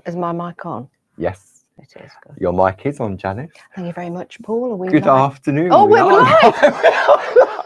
Is my mic on? Yes. It is. Good. Your mic is on, Janice. Thank you very much, Paul. Are we Good live? afternoon. Oh, we're live.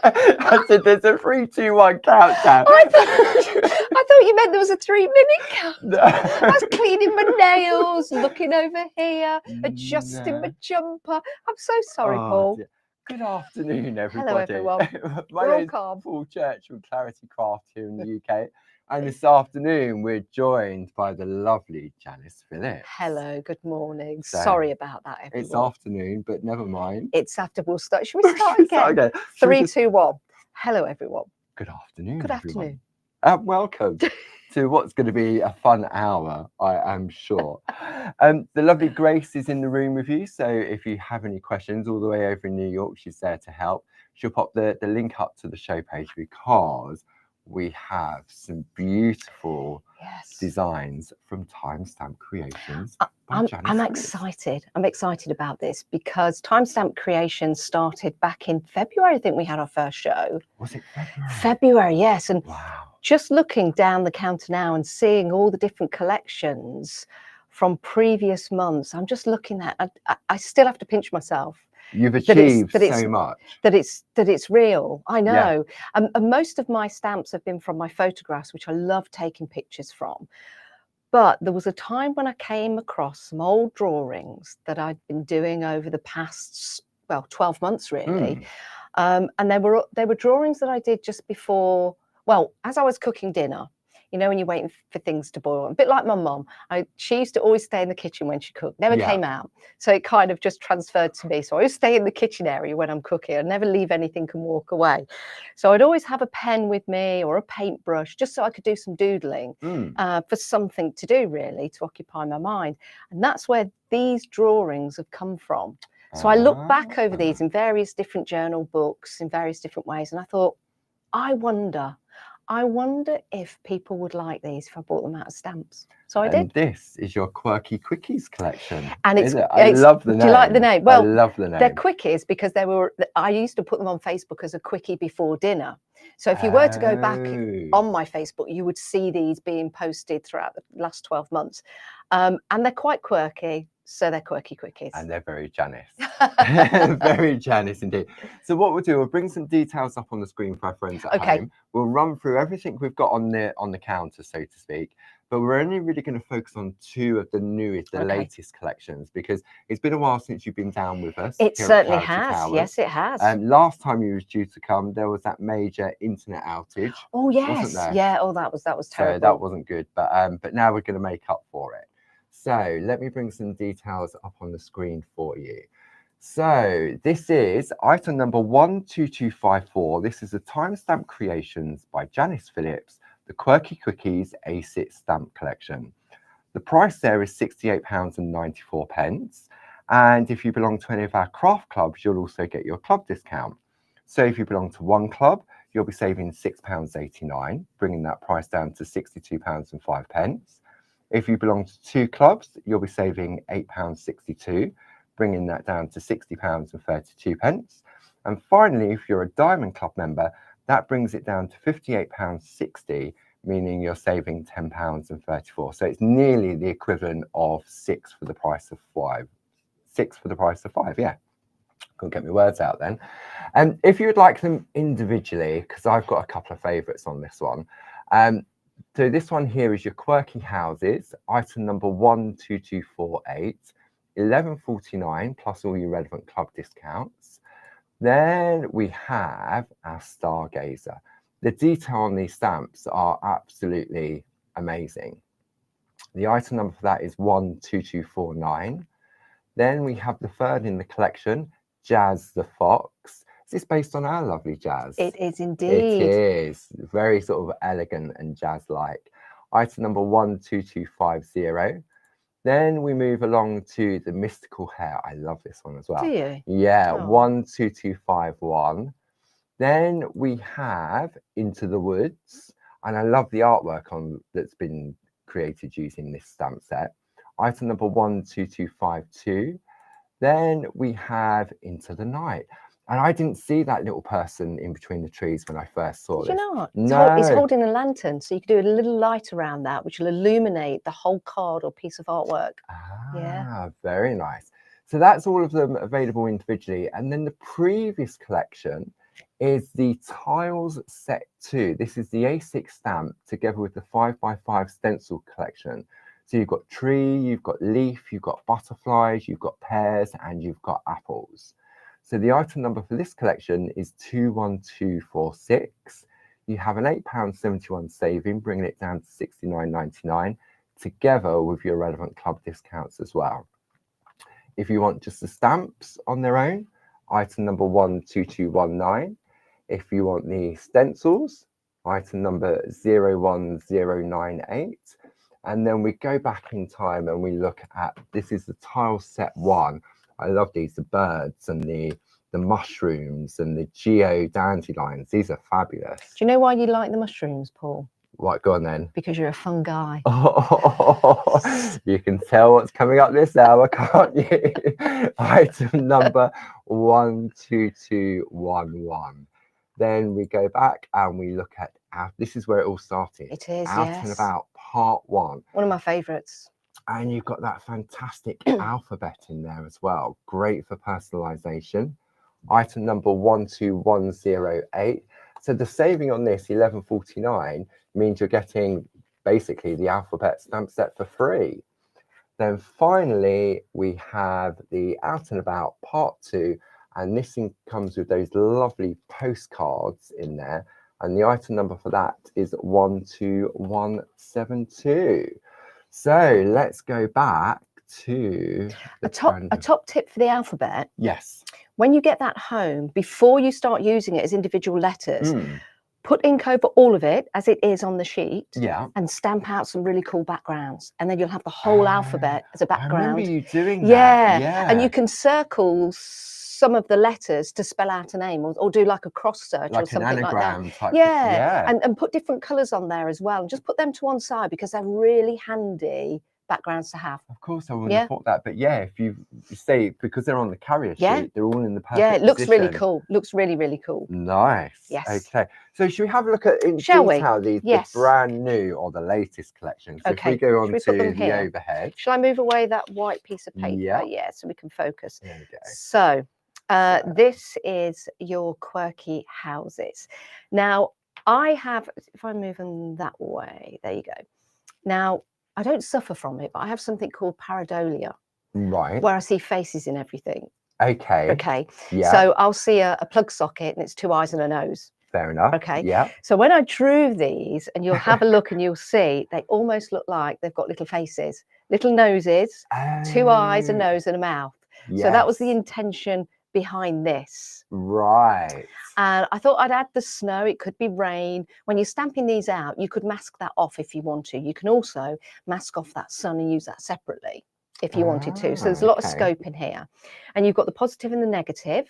I said there's a 3, 2, 1 countdown. I thought you meant there was a 3-minute countdown. I was cleaning my nails, looking over here, adjusting my jumper. I'm so sorry, Paul. Dear. Good afternoon, everybody. Hello, everyone. My We're name's all calm. Paul Church from Clarity Craft here in the UK. And this afternoon, we're joined by the lovely Janice Phillips. Hello, good morning. So, sorry about that, everyone. It's afternoon, but never mind. It's after. We'll start. Should we start again? 3, 2, 1. Hello, everyone. Good afternoon, Good everyone. afternoon. Welcome to what's going to be a fun hour, I am sure. The lovely Grace is in the room with you, so if you have any questions all the way over in New York, she's there to help. She'll pop the link up to the show page because we have some beautiful designs from Timestamp Creations. I'm excited. I'm excited about this because Timestamp Creations started back in February. I think we had our first show. Was it February? February, yes. And wow. Just looking down the counter now and seeing all the different collections from previous months, I'm just looking at. I still have to pinch myself. You've achieved so much. That it's real. I know. Yeah. And most of my stamps have been from my photographs, which I love taking pictures from. But there was a time when I came across some old drawings that I'd been doing over the past, 12 months really. And they were drawings that I did just before, as I was cooking dinner. You know, when you're waiting for things to boil, a bit like my mum. She used to always stay in the kitchen when she cooked, never came out. So it kind of just transferred to me. So I always stay in the kitchen area when I'm cooking. I never leave anything and walk away. So I'd always have a pen with me or a paintbrush, just so I could do some doodling for something to do, really, to occupy my mind. And that's where these drawings have come from. So I look back over these in various different journal books in various different ways. And I thought, I wonder if people would like these if I bought them out of stamps. So I did. This is your Quirky Quickies collection. And I love the name. Do you like the name? Well, I love the name. They're quickies because I used to put them on Facebook as a quickie before dinner. So if you were to go back on my Facebook, you would see these being posted throughout the last 12 months. And they're quite quirky. So they're Quirky Quickies. And they're very Janice. Very Janice indeed. So what we'll do, we'll bring some details up on the screen for our friends at home. We'll run through everything we've got on the counter, so to speak. But we're only really going to focus on 2 of the newest, the latest collections, because it's been a while since you've been down with us. It certainly has. Towers. Yes, it has. Last time you was due to come, there was that major internet outage. Oh, yes. Wasn't there? Yeah. Oh, that was terrible. So that wasn't good. But now we're going to make up for it. So let me bring some details up on the screen for you. So this is item number 12254. This is a Timestamp Creations by Janice Phillips, the Quirky Quickies A6 stamp collection. The price there is £68.94. And if you belong to any of our craft clubs, you'll also get your club discount. So if you belong to one club, you'll be saving £6.89, bringing that price down to £62.05. If you belong to 2 clubs, you'll be saving £8.62, bringing that down to £60.32. And finally, if you're a Diamond Club member, that brings it down to £58.60, meaning you're saving £10.34. So it's nearly the equivalent of 6 for the price of 5. 6 for the price of 5, yeah. Couldn't get my words out then. And if you would like them individually, because I've got a couple of favourites on this one. So this one here is your Quirky Houses, item number 12248, £11.49 plus all your relevant club discounts. Then we have our Stargazer. The detail on these stamps are absolutely amazing. The item number for that is 12249. Then we have the third in the collection, Jazz the Fox. Is this based on our lovely Jazz? It is indeed. It is. Very sort of elegant and jazz-like. Item number 12250. Then we move along to the Mystical Hair. I love this one as well. Do you? Yeah, 12251. Then we have Into the Woods. And I love the artwork that's been created using this stamp set. Item number 12252. Then we have Into the Night. And I didn't see that little person in between the trees when I first saw Did you this. not? It's No. holding a lantern, so you can do a little light around that, which will illuminate the whole card or piece of artwork. Yeah. Ah, very nice. So that's all of them available individually. And then the previous collection is the Tiles Set 2. This is the A6 stamp together with the 5x5 stencil collection. So you've got tree, you've got leaf, you've got butterflies, you've got pears, and you've got apples. So the item number for this collection is 21246. You have an £8.71 saving, bringing it down to £69.99, together with your relevant club discounts as well. If you want just the stamps on their own, item number 12219. If you want the stencils, item number 01098. And then we go back in time and we look at, this is the tile set 1. I love these, the birds and the mushrooms and the geodandelions. These are fabulous. Do you know why you like the mushrooms, Paul? Right, go on then. Because you're a fun guy. Oh, you can tell what's coming up this hour, can't you? Item number 12211. Then we go back and we look at this is where it all started. It is, Out yes. and About Part 1. One of my favourites. And you've got that fantastic alphabet in there as well. Great for personalisation. Item number 12108. So the saving on this, 11.49, means you're getting basically the alphabet stamp set for free. Then finally, we have the Out and About Part 2, and this comes with those lovely postcards in there. And the item number for that is 12172. So let's go back to A top tip for the alphabet. Yes. When you get that home, before you start using it as individual letters, put ink over all of it as it is on the sheet. Yeah. And stamp out some really cool backgrounds. And then you'll have the whole alphabet as a background. I remember you doing that. Yeah. And you can circle some of the letters to spell out a name, or do like a cross search like or something an anagram like that. type. Yeah. And put different colours on there as well. And just put them to one side because they're really handy backgrounds to have. Of course, I wouldn't have thought that. But yeah, if you say, because they're on the carrier sheet, they're all in the perfect it looks position. really cool. Looks really, really cool. Nice. Yes. Okay. So should we have a look at in Shall detail we? the brand new or the latest collection? So Okay. if we go on Should we to put them the here? overhead. Shall I move away that white piece of paper? Yeah. Yeah, so we can focus. There we go. So this is your quirky houses. Now, I have, if I move them that way, there you go. Now, I don't suffer from it, but I have something called pareidolia. Right. Where I see faces in everything. Okay. Okay. Yeah. So I'll see a plug socket and it's 2 eyes and a nose. Fair enough. Okay. Yeah. So when I drew these, and you'll have a look and you'll see, they almost look like they've got little faces, little noses, 2 eyes, a nose and a mouth. Yes. So that was the intention behind this. Right. And I thought I'd add the snow. It could be rain. When you're stamping these out, you could mask that off if you want to. You can also mask off that sun and use that separately if you wanted to. So there's a lot of scope in here. And you've got the positive and the negative.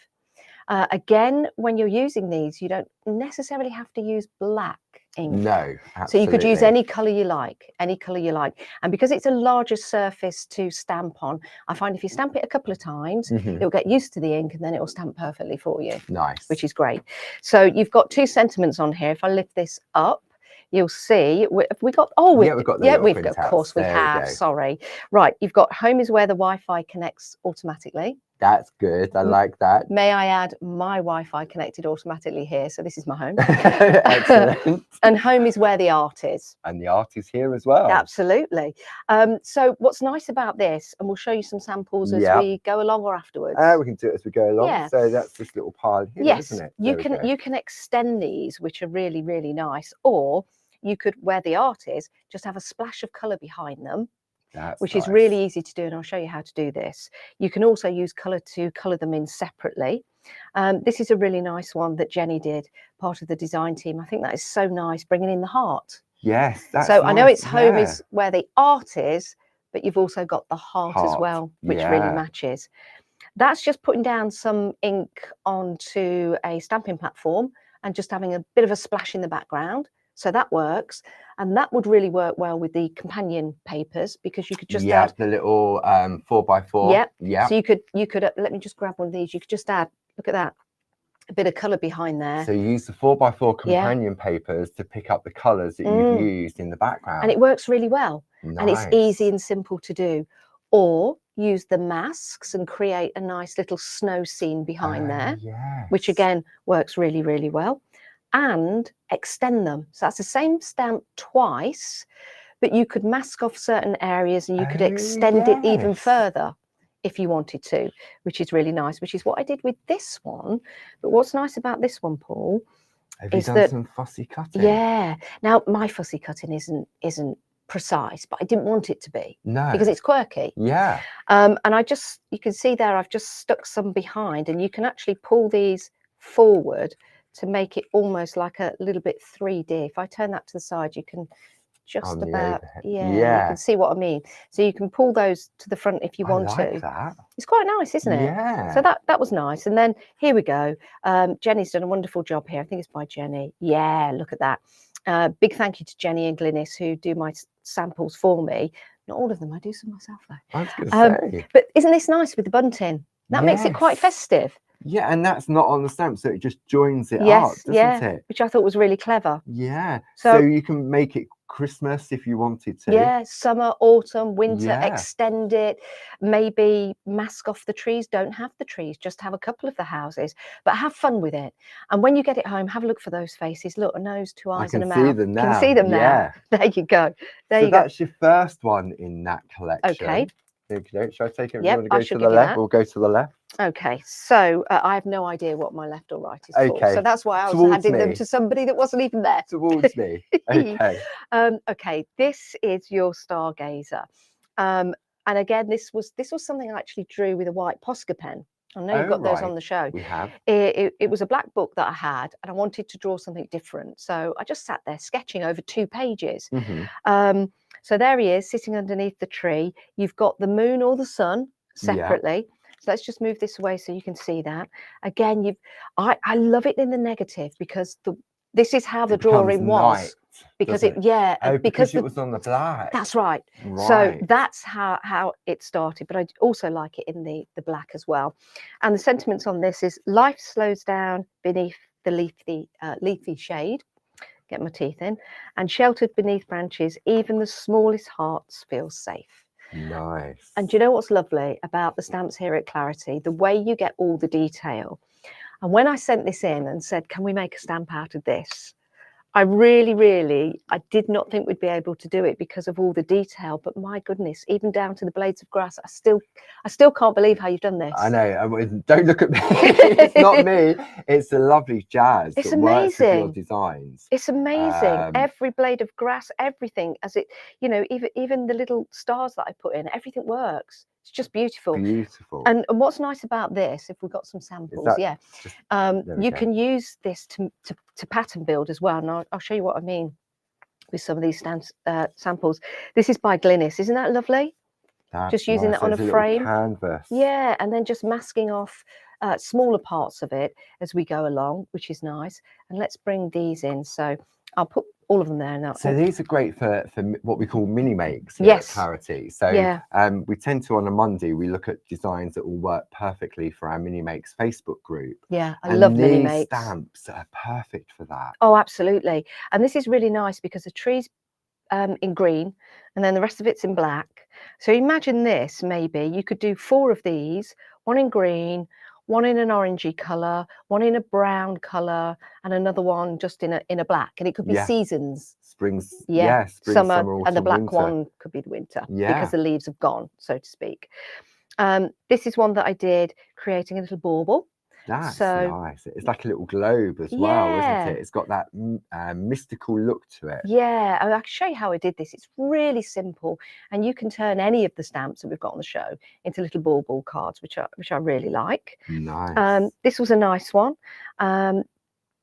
Again, when you're using these, you don't necessarily have to use black ink. No, absolutely. So you could use any colour you like, any colour you like. And because it's a larger surface to stamp on, I find if you stamp it a couple of times, it'll get used to the ink and then it will stamp perfectly for you. Nice. Which is great. So you've got 2 sentiments on here. If I lift this up, you'll see we've got of course we have. Sorry. Right, you've got home is where the Wi-Fi connects automatically. That's good. I like that. May I add my Wi-Fi connected automatically here? So this is my home. Excellent. And home is where the art is. And the art is here as well. Absolutely. So what's nice about this, and we'll show you some samples as we go along or afterwards. We can do it as we go along. Yeah. So that's this little pile here, isn't it? You can extend these, which are really, really nice, or you could, where the art is, just have a splash of colour behind them. Which is really easy to do, and I'll show you how to do this. You can also use colour to colour them in separately. This is a really nice one that Jenny did, part of the design team. I think that is so nice, bringing in the heart. Yes, that's so nice. I know it's home is where the art is, but you've also got the heart as well, which really matches. That's just putting down some ink onto a stamping platform and just having a bit of a splash in the background. So that works, and that would really work well with the companion papers because you could just add the little 4x4. Yeah. So you could let me just grab one of these. You could just add. Look at that. a bit of colour behind there. So you use the 4x4 Yeah. companion papers to pick up the colours that you've Mm. used in the background. And it works really well. And it's easy Nice. and simple to do. Or use the masks and create a nice little snow scene behind there, which Yes. again works really, really well. And extend them. So that's the same stamp twice, but you could mask off certain areas and you could Oh, extend it even yes. further if you wanted to, which is really nice, which is what I did with this one. But what's nice about this one, Paul, Have you is done that some fussy cutting? yeah. Now my fussy cutting isn't precise, but I didn't want it to be No. because it's quirky. Yeah. And you can see there, I've just stuck some behind, and you can actually pull these forward to make it almost like a little bit 3D. If I turn that to the side, you can just On the about, overhead. yeah, you Yeah. can see what I mean. So you can pull those to the front if you I want like to. that. It's quite nice, isn't it? Yeah. So that was nice. And then here we go. Jenny's done a wonderful job here. I think it's by Jenny. Yeah, look at that. Big thank you to Jenny and Glynis who do my samples for me. Not all of them, I do some myself though. I was going to say. But isn't this nice with the bunting? That makes it quite Yes. festive. Yeah, and that's not on the stamp, so it just joins it up, Yes, doesn't yeah, it? which I thought was really clever. Yeah. So- So you can make it Christmas if you wanted to. Yeah, summer, autumn, winter, Yeah. extend it, maybe mask off the trees, don't have the trees, just have a couple of the houses, but have fun with it. And when you get it home, have a look for those faces. Look, a nose, two I eyes and can a see mouth. them now. Can see them now. Yeah. There you go. There So you go. that's your first one in that collection. Okay. Okay. Should I take it? Yep, You want I to go shall to give the you left? that. We'll go to the left. Okay, so I have no idea what my left or right is for. Okay, So that's why I was towards handing them me. to somebody that wasn't even there. Towards me. Okay. Okay, this is your Stargazer. And again, this was something I actually drew with a white Posca pen. I know you've Oh, got those on right. the show. We have. It was a black book that I had, and I wanted to draw something different. So I just sat there sketching over 2 pages. Mhm. So there he is sitting underneath the tree. You've got the moon or the sun separately. So let's just move this away so you can see that. Again, I love it in the negative because this is how the It becomes drawing was. night, Because doesn't it, because it was on the black. that's right. Right. So that's how it started. But I also like it in the black as well. And the sentiments on this is life slows down beneath the leafy shade. Get my teeth in, and sheltered beneath branches, even the smallest hearts feel safe. Nice. And do you know what's lovely about the stamps here at Clarity? The way you get all the detail. And when I sent this in and said, can we make a stamp out of this? I really, I did not think we'd be able to do it because of all the detail. But my goodness, even down to the blades of grass, I still can't believe how you've done this. I know. Don't look at me. It's not me. It's the lovely Jazz. It's that works with your amazing. designs. It's amazing. Every blade of grass, everything, as it, even the little stars that I put in, everything works. It's just beautiful. Beautiful. And what's nice about this, if we've got some samples, there we you go. can use this to pattern build as well. And I'll show you what I mean with some of these samples. This is by Glynis. Isn't that lovely? That's just using nice. that on There's a little frame. canvas. Yeah, and then just masking off smaller parts of it as we go along, which is nice. And let's bring these in. So I'll put all of them there now. So these are great for what we call mini makes here Yes. at Clarity. So we tend to, on a Monday, we look at designs that will work perfectly for our mini makes Facebook group. Yeah, I love mini these makes. stamps are perfect for that. Oh, absolutely. And this is really nice because the tree's in green and then the rest of it's in black. So imagine this, maybe you could do 4 of these, one in green, one in an orangey color, one in a brown color, and another one just in a black. And it could be seasons. Springs, spring, summer, autumn, and the black winter. one could be the winter because the leaves have gone, so to speak. This is one that I did creating a little bauble. That's nice. It's like a little globe as well, isn't it? It's got that mystical look to it. Yeah, I can show you how I did this. It's really simple, and you can turn any of the stamps that we've got on the show into little bauble cards, which I really like. Nice. This was a nice one.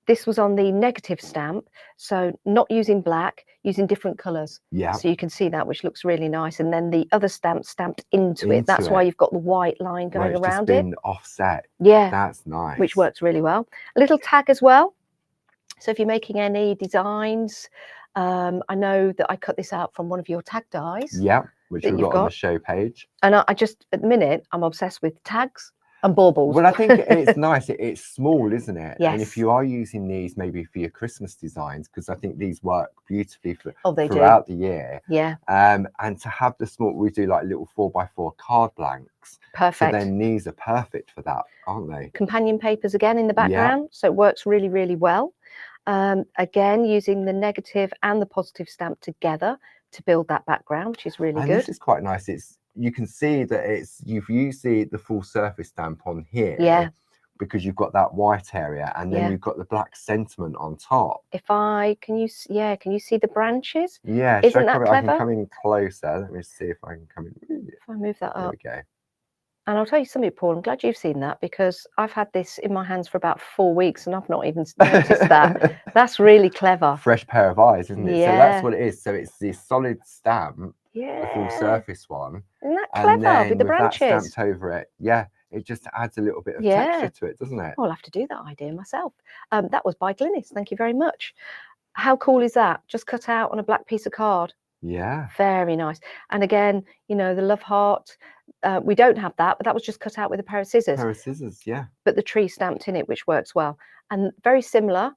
This was on the negative stamp, so not using black, using different colours. Yeah. So you can see that, which looks really nice. And then the other stamp stamped into it. That's why you've got the white line going around it. Been offset. Yeah. That's nice. Which works really well. A little tag as well. So if you're making any designs, I know that I cut this out from one of your tag dies. Yeah, which we've got on the show page. And I just, at the minute, I'm obsessed with tags. And baubles. Well, I think it's nice. It's small, isn't it? And if Yes. you are using these maybe for your Christmas designs, because I think these work beautifully for Oh, they do. throughout the year. Yeah, And to have the small, we do like little 4x4 card blanks. So perfect. then these are perfect for that, aren't they? Companion papers again in the Yeah. background, so it works really, really well. Again, using the negative and the positive stamp together to build that background, which is really And good. this is quite nice. You can see that you've used the full surface stamp on here. Yeah. Because you've got that white area, and then Yeah. you've got the black sentiment on top. Can you see the branches? Yeah, Isn't that I can clever? come in closer. Let me see if I can come in. If I move that There up. we go. And I'll tell you something, Paul, I'm glad you've seen that, because I've had this in my hands for about 4 weeks and I've not even noticed that. That's really clever. Fresh pair of eyes, isn't it? So Yeah. that's what it is. So it's the solid stamp, the full Yeah. surface one. Isn't that And clever then with the that branches? stamped over it, yeah, it just adds a little bit of Yeah. texture to it, doesn't it? I'll have to do that idea myself. That was by Glynis. Thank you very much. How cool is that? Just cut out on a black piece of card. Yeah. Very nice. And again, you know, the love heart, we don't have that, but that was just cut out with a pair of scissors. Pair of scissors, yeah. But the tree stamped in it, which works well. And very similar,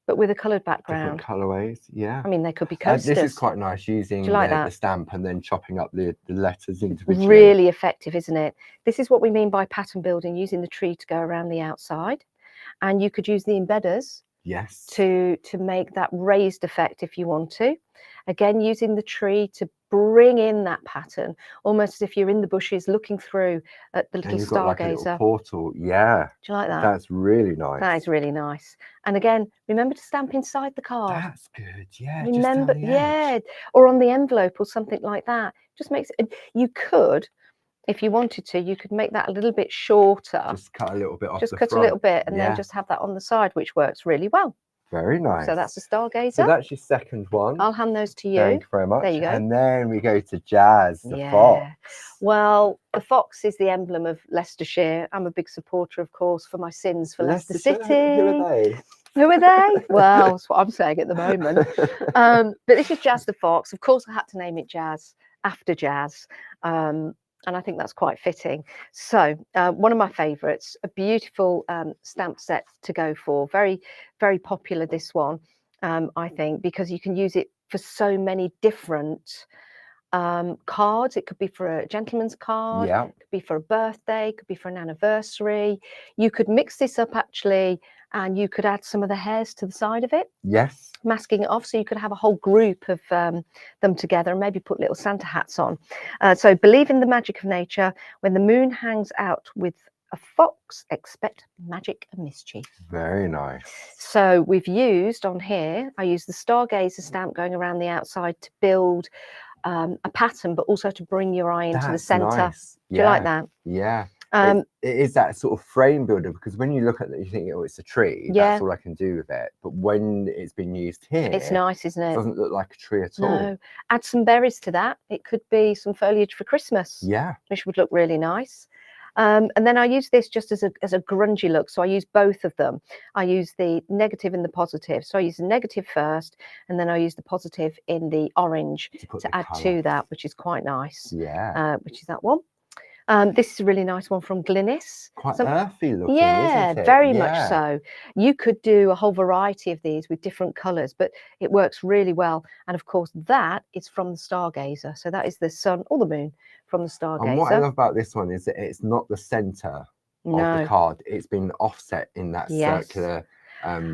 but with a coloured background. Different colourways, yeah. I mean, they could be coasters. This is quite nice, using like the that? stamp and then chopping up the letters individually. Really effective, isn't it? This is what we mean by pattern building, using the tree to go around the outside. And you could use the embedders Yes. to make that raised effect if you want to. Again, using the tree to bring in that pattern, almost as if you're in the bushes looking through at the little and you've got like a stargazer. little portal, yeah. Do you like that? That's really nice. That is really nice. And again, remember to stamp inside the card. That's good, yeah. Remember, just down the edge. yeah, or on the envelope or something like that. Just makes it. You could, if you wanted to, you could make that a little bit shorter. Just cut a little bit off Just the cut front. a little bit, and Yeah. then just have that on the side, which works really well. Very nice. So that's the stargazer. So that's your second one. I'll hand those to you. Thank you very much. There you go. And then we go to Jazz, the fox. Well, the fox is the emblem of Leicestershire. I'm a big supporter, of course, for my sins for Leicester City. Who are they? Who are they? Well, that's what I'm saying at the moment. But this is Jazz the fox. Of course, I had to name it Jazz after Jazz. And I think that's quite fitting. So one of my favourites, a beautiful stamp set to go for. Very, very popular, this one, I think, because you can use it for so many different cards. It could be for a gentleman's card, Yeah. it could be for a birthday, it could be for an anniversary. You could mix this up actually, and you could add some of the hairs to the side of it, Yes. masking it off, so you could have a whole group of them together and maybe put little Santa hats on. So believe in the magic of nature. When the moon hangs out with a fox, expect magic and mischief. Very nice. So we've used on here, I used the stargazer stamp going around the outside to build a pattern, but also to bring your eye into the That's center. nice. Do you like that? Yeah. Um, it is that sort of frame builder, because when you look at it, you think, oh, it's a tree. Yeah. That's all I can do with it. But when it's been used here, it's nice, isn't it it? doesn't look like a tree at all. No. Add some berries to that. It could be some foliage for Christmas, Yeah. which would look really nice. And then I use this just as a grungy look. So I use both of them. I use the negative and the positive. So I use the negative first, and then I use the positive in the orange to add to that, which is quite nice. Yeah. Which is that one. This is a really nice one from Glynis. Quite earthy looking, yeah, isn't it? very much so. You could do a whole variety of these with different colours, but it works really well. And of course, that is from the stargazer. So that is the sun or the moon from the stargazer. And what I love about this one is that it's not the centre of the card. It's been offset in that circular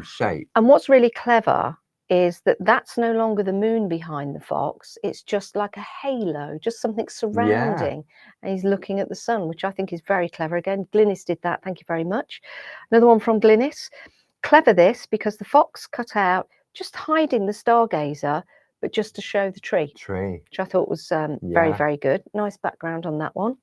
shape. And what's really clever is that that's no longer the moon behind the fox. It's just like a halo, just something surrounding. And he's looking at the sun, which I think is very clever. Again, Glynis did that. Thank you very much. Another one from Glynis. Clever this, because the fox cut out, just hiding the stargazer, but just to show the tree. Which I thought was very, very good. Nice background on that one.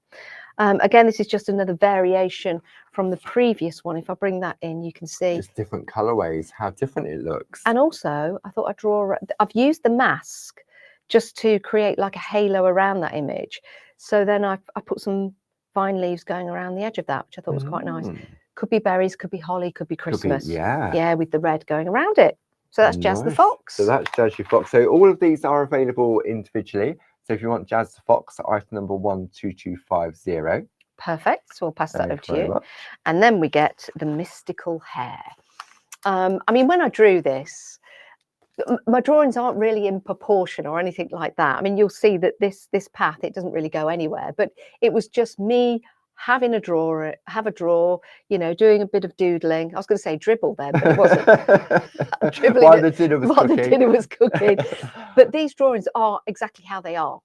Again, this is just another variation from the previous one. If I bring that in, you can see just different colorways, how different it looks. And also, I thought I've used the mask just to create like a halo around that image. So then I put some vine leaves going around the edge of that, which I thought was quite nice. Could be berries, could be holly, could be Christmas. Yeah, with the red going around it. So that's Jazz the Fox. So that's Jazz the Fox. So all of these are available individually. So if you want Jazz the Fox, item number 12250, Perfect. So we'll pass that Thank over to very you. much. And then we get the mystical hair. I mean, when I drew this, my drawings aren't really in proportion or anything like that. I mean, you'll see that this path, it doesn't really go anywhere, but it was just me having a drawer, you know, doing a bit of doodling. I was going to say dribble then, but it wasn't. Dribbling While the dinner was while cooking. the dinner was cooking. But these drawings are exactly how they are,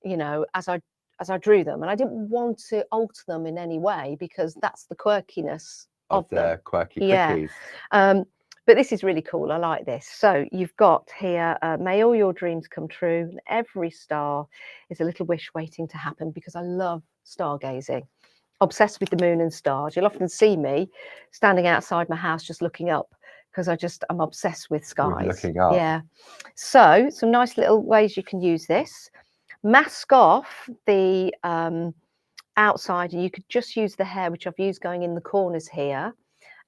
you know, as I drew them, and I didn't want to alter them in any way because that's the quirkiness Of them. the quirky Yeah. quickies. But this is really cool. I like this. So you've got here, may all your dreams come true. And every star is a little wish waiting to happen, because I love stargazing. Obsessed with the moon and stars. You'll often see me standing outside my house just looking up, because I'm obsessed with skies. Looking up. Yeah. So some nice little ways you can use this. Mask off the outside, and you could just use the hair, which I've used going in the corners here,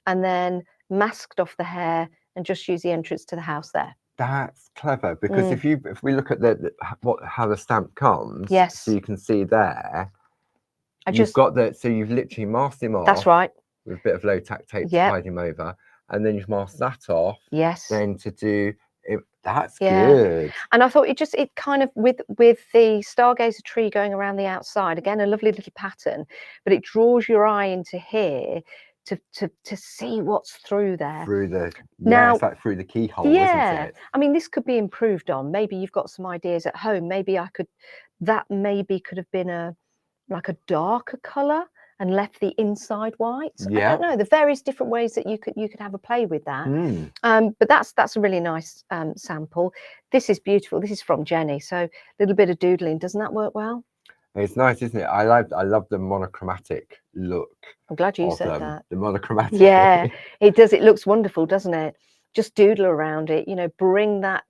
and then masked off the hair and just use the entrance to the house there. That's clever, because if we look at how the stamp comes, yes, so you can see there, you've literally masked him off. That's right. With a bit of low tack tape to hide him over, and then you've masked that off. Yes. Then to do it, that's good. And I thought it kind of with the stargazer tree going around the outside, again a lovely little pattern, but it draws your eye into here to see what's through there. It's like through the keyhole, isn't it? I mean, this could be improved on. Maybe you've got some ideas at home. Maybe that could have been like a darker colour and left the inside white. I don't know, the various different ways that you could have a play with that. But that's a really nice sample. This is beautiful. This is from Jenny. So a little bit of doodling. Doesn't that work well? It's nice, isn't it? I love the monochromatic look. I'm glad you said that. The monochromatic. Yeah, it does. It looks wonderful, doesn't it? Just doodle around it, you know, bring that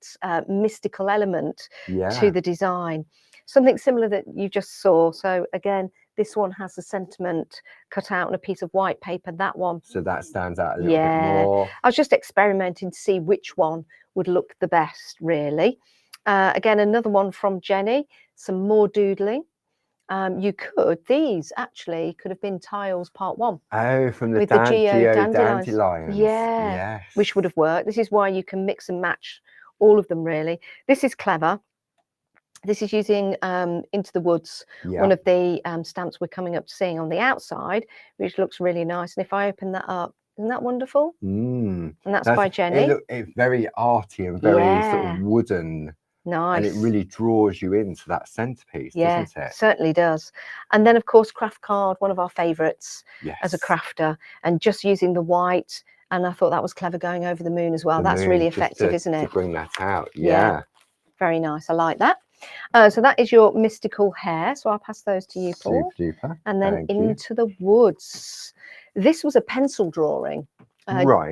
mystical element to the design. Something similar that you just saw. So again, this one has the sentiment cut out on a piece of white paper, that one. So that stands out a little bit more. I was just experimenting to see which one would look the best, really. Again, another one from Jenny, some more doodling. These actually could have been tiles part 1. Oh, from the with geodandelions. Yeah, which would have worked. This is why you can mix and match all of them, really. This is clever. This is using Into the Woods, one of the stamps we're coming up to seeing on the outside, which looks really nice. And if I open that up, isn't that wonderful? And that's by Jenny. It's very arty and very sort of wooden. Nice. And it really draws you into that centerpiece, doesn't it? Certainly does. And then, of course, Craft Card, one of our favourites as a crafter, and just using the white. And I thought that was clever going over the moon as well. That's really effective, isn't it? To bring that out, Very nice. I like that. So that is your mystical hair. So I'll pass those to you, Paul. Super duper. And then Into the Woods. This was a pencil drawing.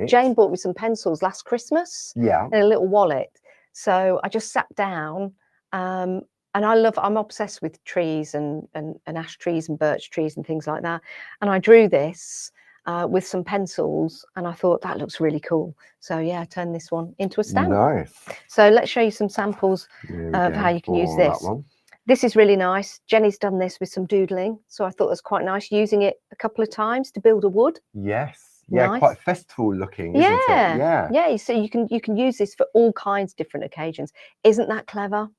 Jane bought me some pencils last Christmas. In a little wallet. So I just sat down, and I'm obsessed with trees and ash trees and birch trees and things like that. And I drew this with some pencils, and I thought that looks really cool. So yeah, I turned this one into a stamp. Nice. So let's show you some samples of how you can use this. This is really nice. Jenny's done this with some doodling, so I thought it was quite nice, using it a couple of times to build a wood. Yes. Yeah, quite festival looking, isn't it? Yeah. So you can use this for all kinds of different occasions. Isn't that clever?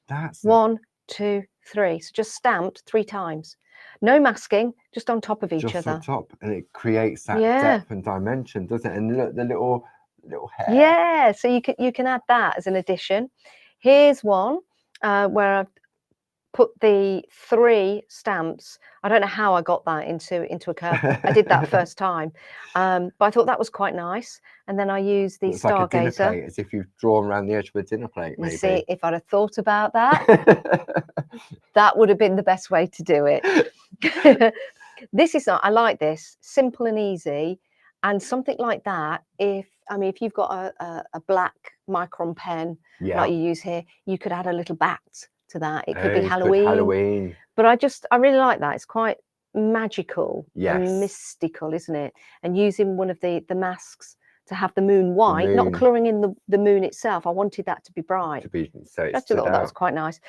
That's 1, 2, 3. So just stamped 3 times. No masking, just on top of each other. Just on top, and it creates that depth and dimension, doesn't it? And look, the little hair. Yeah. So you can add that as an addition. Here's one where I've put the 3 stamps. I don't know how I got that into a curve. I did that first time, but I thought that was quite nice. And then I used the stargazer. Like a dinner plate, as if you've drawn around the edge of a dinner plate. Maybe. See, if I'd have thought about that, that would have been the best way to do it. This is not. I like this, simple and easy, and something like that. If you've got a black micron pen like you use here, you could add a little bat to that. It could be Halloween. But I really like that. It's quite magical and mystical, isn't it? And using one of the masks to have the moon white, not colouring in the moon itself. I wanted that to be bright. I thought that was quite nice.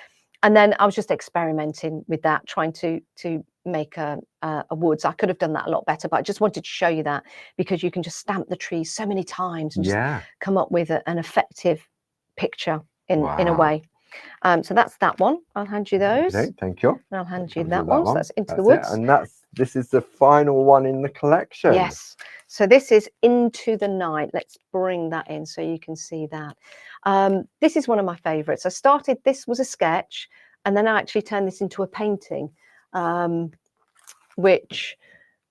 And then I was just experimenting with that, trying to make a woods. I could have done that a lot better, but I just wanted to show you that because you can just stamp the trees so many times and just Yeah. come up with an effective picture in a Wow. way. So that's that one. I'll hand you those. Okay, thank you. And I'll hand you Comes that with one. So that's Into the That's it. Woods. And this is the final one in the collection. Yes. So this is Into the Night. Let's bring that in so you can see that. This is one of my favorites. This was a sketch, and then I actually turned this into a painting, which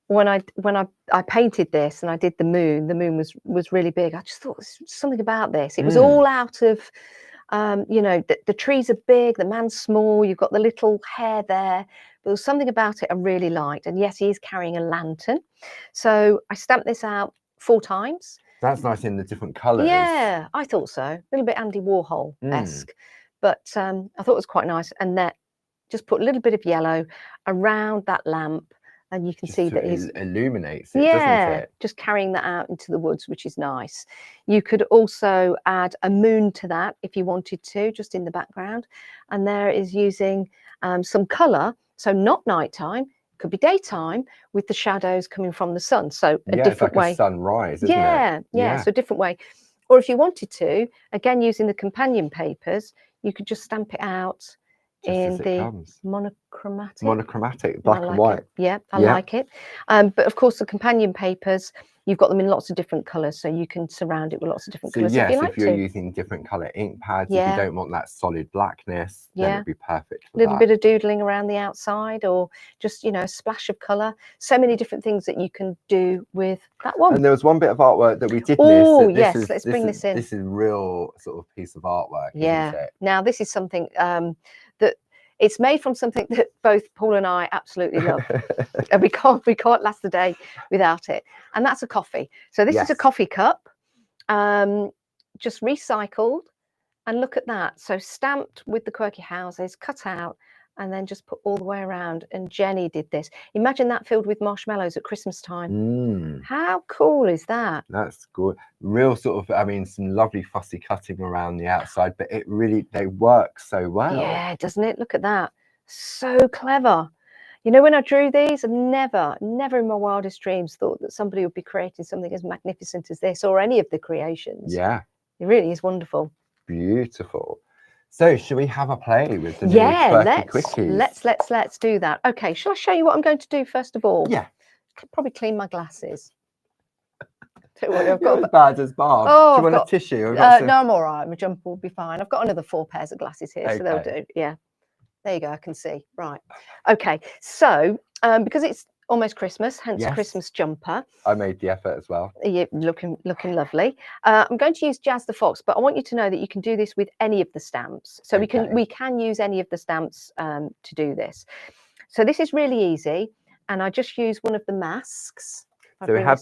when I painted this and I did the moon was really big. I just thought there's something about this. It was all out of, you know, the trees are big, the man's small, you've got the little hair there. There was something about it I really liked. And yes, he is carrying a lantern. So I stamped this out 4 times. That's nice in the different colours. Yeah, I thought so. A little bit Andy Warhol-esque. But I thought it was quite nice. And then just put a little bit of yellow around that lamp. And you can see that he's illuminates it, doesn't it? Just carrying that out into the woods, which is nice. You could also add a moon to that if you wanted to, just in the background. And there is using some colour, so not nighttime, could be daytime, with the shadows coming from the sun. So a different way. A sunrise, isn't it? Yeah, so a different way. Or if you wanted to, again using the companion papers, you could just stamp it out in the monochromatic, black and white. Yeah, I like it. But of course, the companion papers, you've got them in lots of different colours, so you can surround it with lots of different colours. Yes, if you like if you're using different colour ink pads, if you don't want that solid blackness, then it'd be perfect for a little bit of doodling around the outside, or just, you know, a splash of colour. So many different things that you can do with that one. And there was one bit of artwork that we did miss. Oh yes, let's bring this in. This is real sort of piece of artwork, isn't it? Now this is something that it's made from something that both Paul and I absolutely love. And we can't last a day without it. And that's a coffee. So this is a coffee cup, just recycled. And look at that. So stamped with the quirky houses, cut out, and then just put all the way around. And Jenny did this. Imagine that filled with marshmallows at Christmas time. How cool is that? That's good. Real sort of, I mean, some lovely fussy cutting around the outside, but they work so well. Yeah, doesn't it? Look at that. So clever. You know, when I drew these, I've never in my wildest dreams thought that somebody would be creating something as magnificent as this, or any of the creations. Yeah. It really is wonderful. Beautiful. So should we have a play with the new quirky quickies? Let's do that. Okay, shall I show you what I'm going to do first of all? Yeah. Could probably clean my glasses. I've got as bad as Barb. Do you want a tissue? No, I'm all right. My jumper will be fine. I've got another 4 pairs of glasses here, so they'll do. Yeah. There you go. I can see. Right. Okay. So because it's almost Christmas, hence Christmas jumper. I made the effort as well. You're looking lovely. I'm going to use Jazz the Fox, but I want you to know that you can do this with any of the stamps. So we can use any of the stamps to do this. So this is really easy, and I just use one of the masks. So we have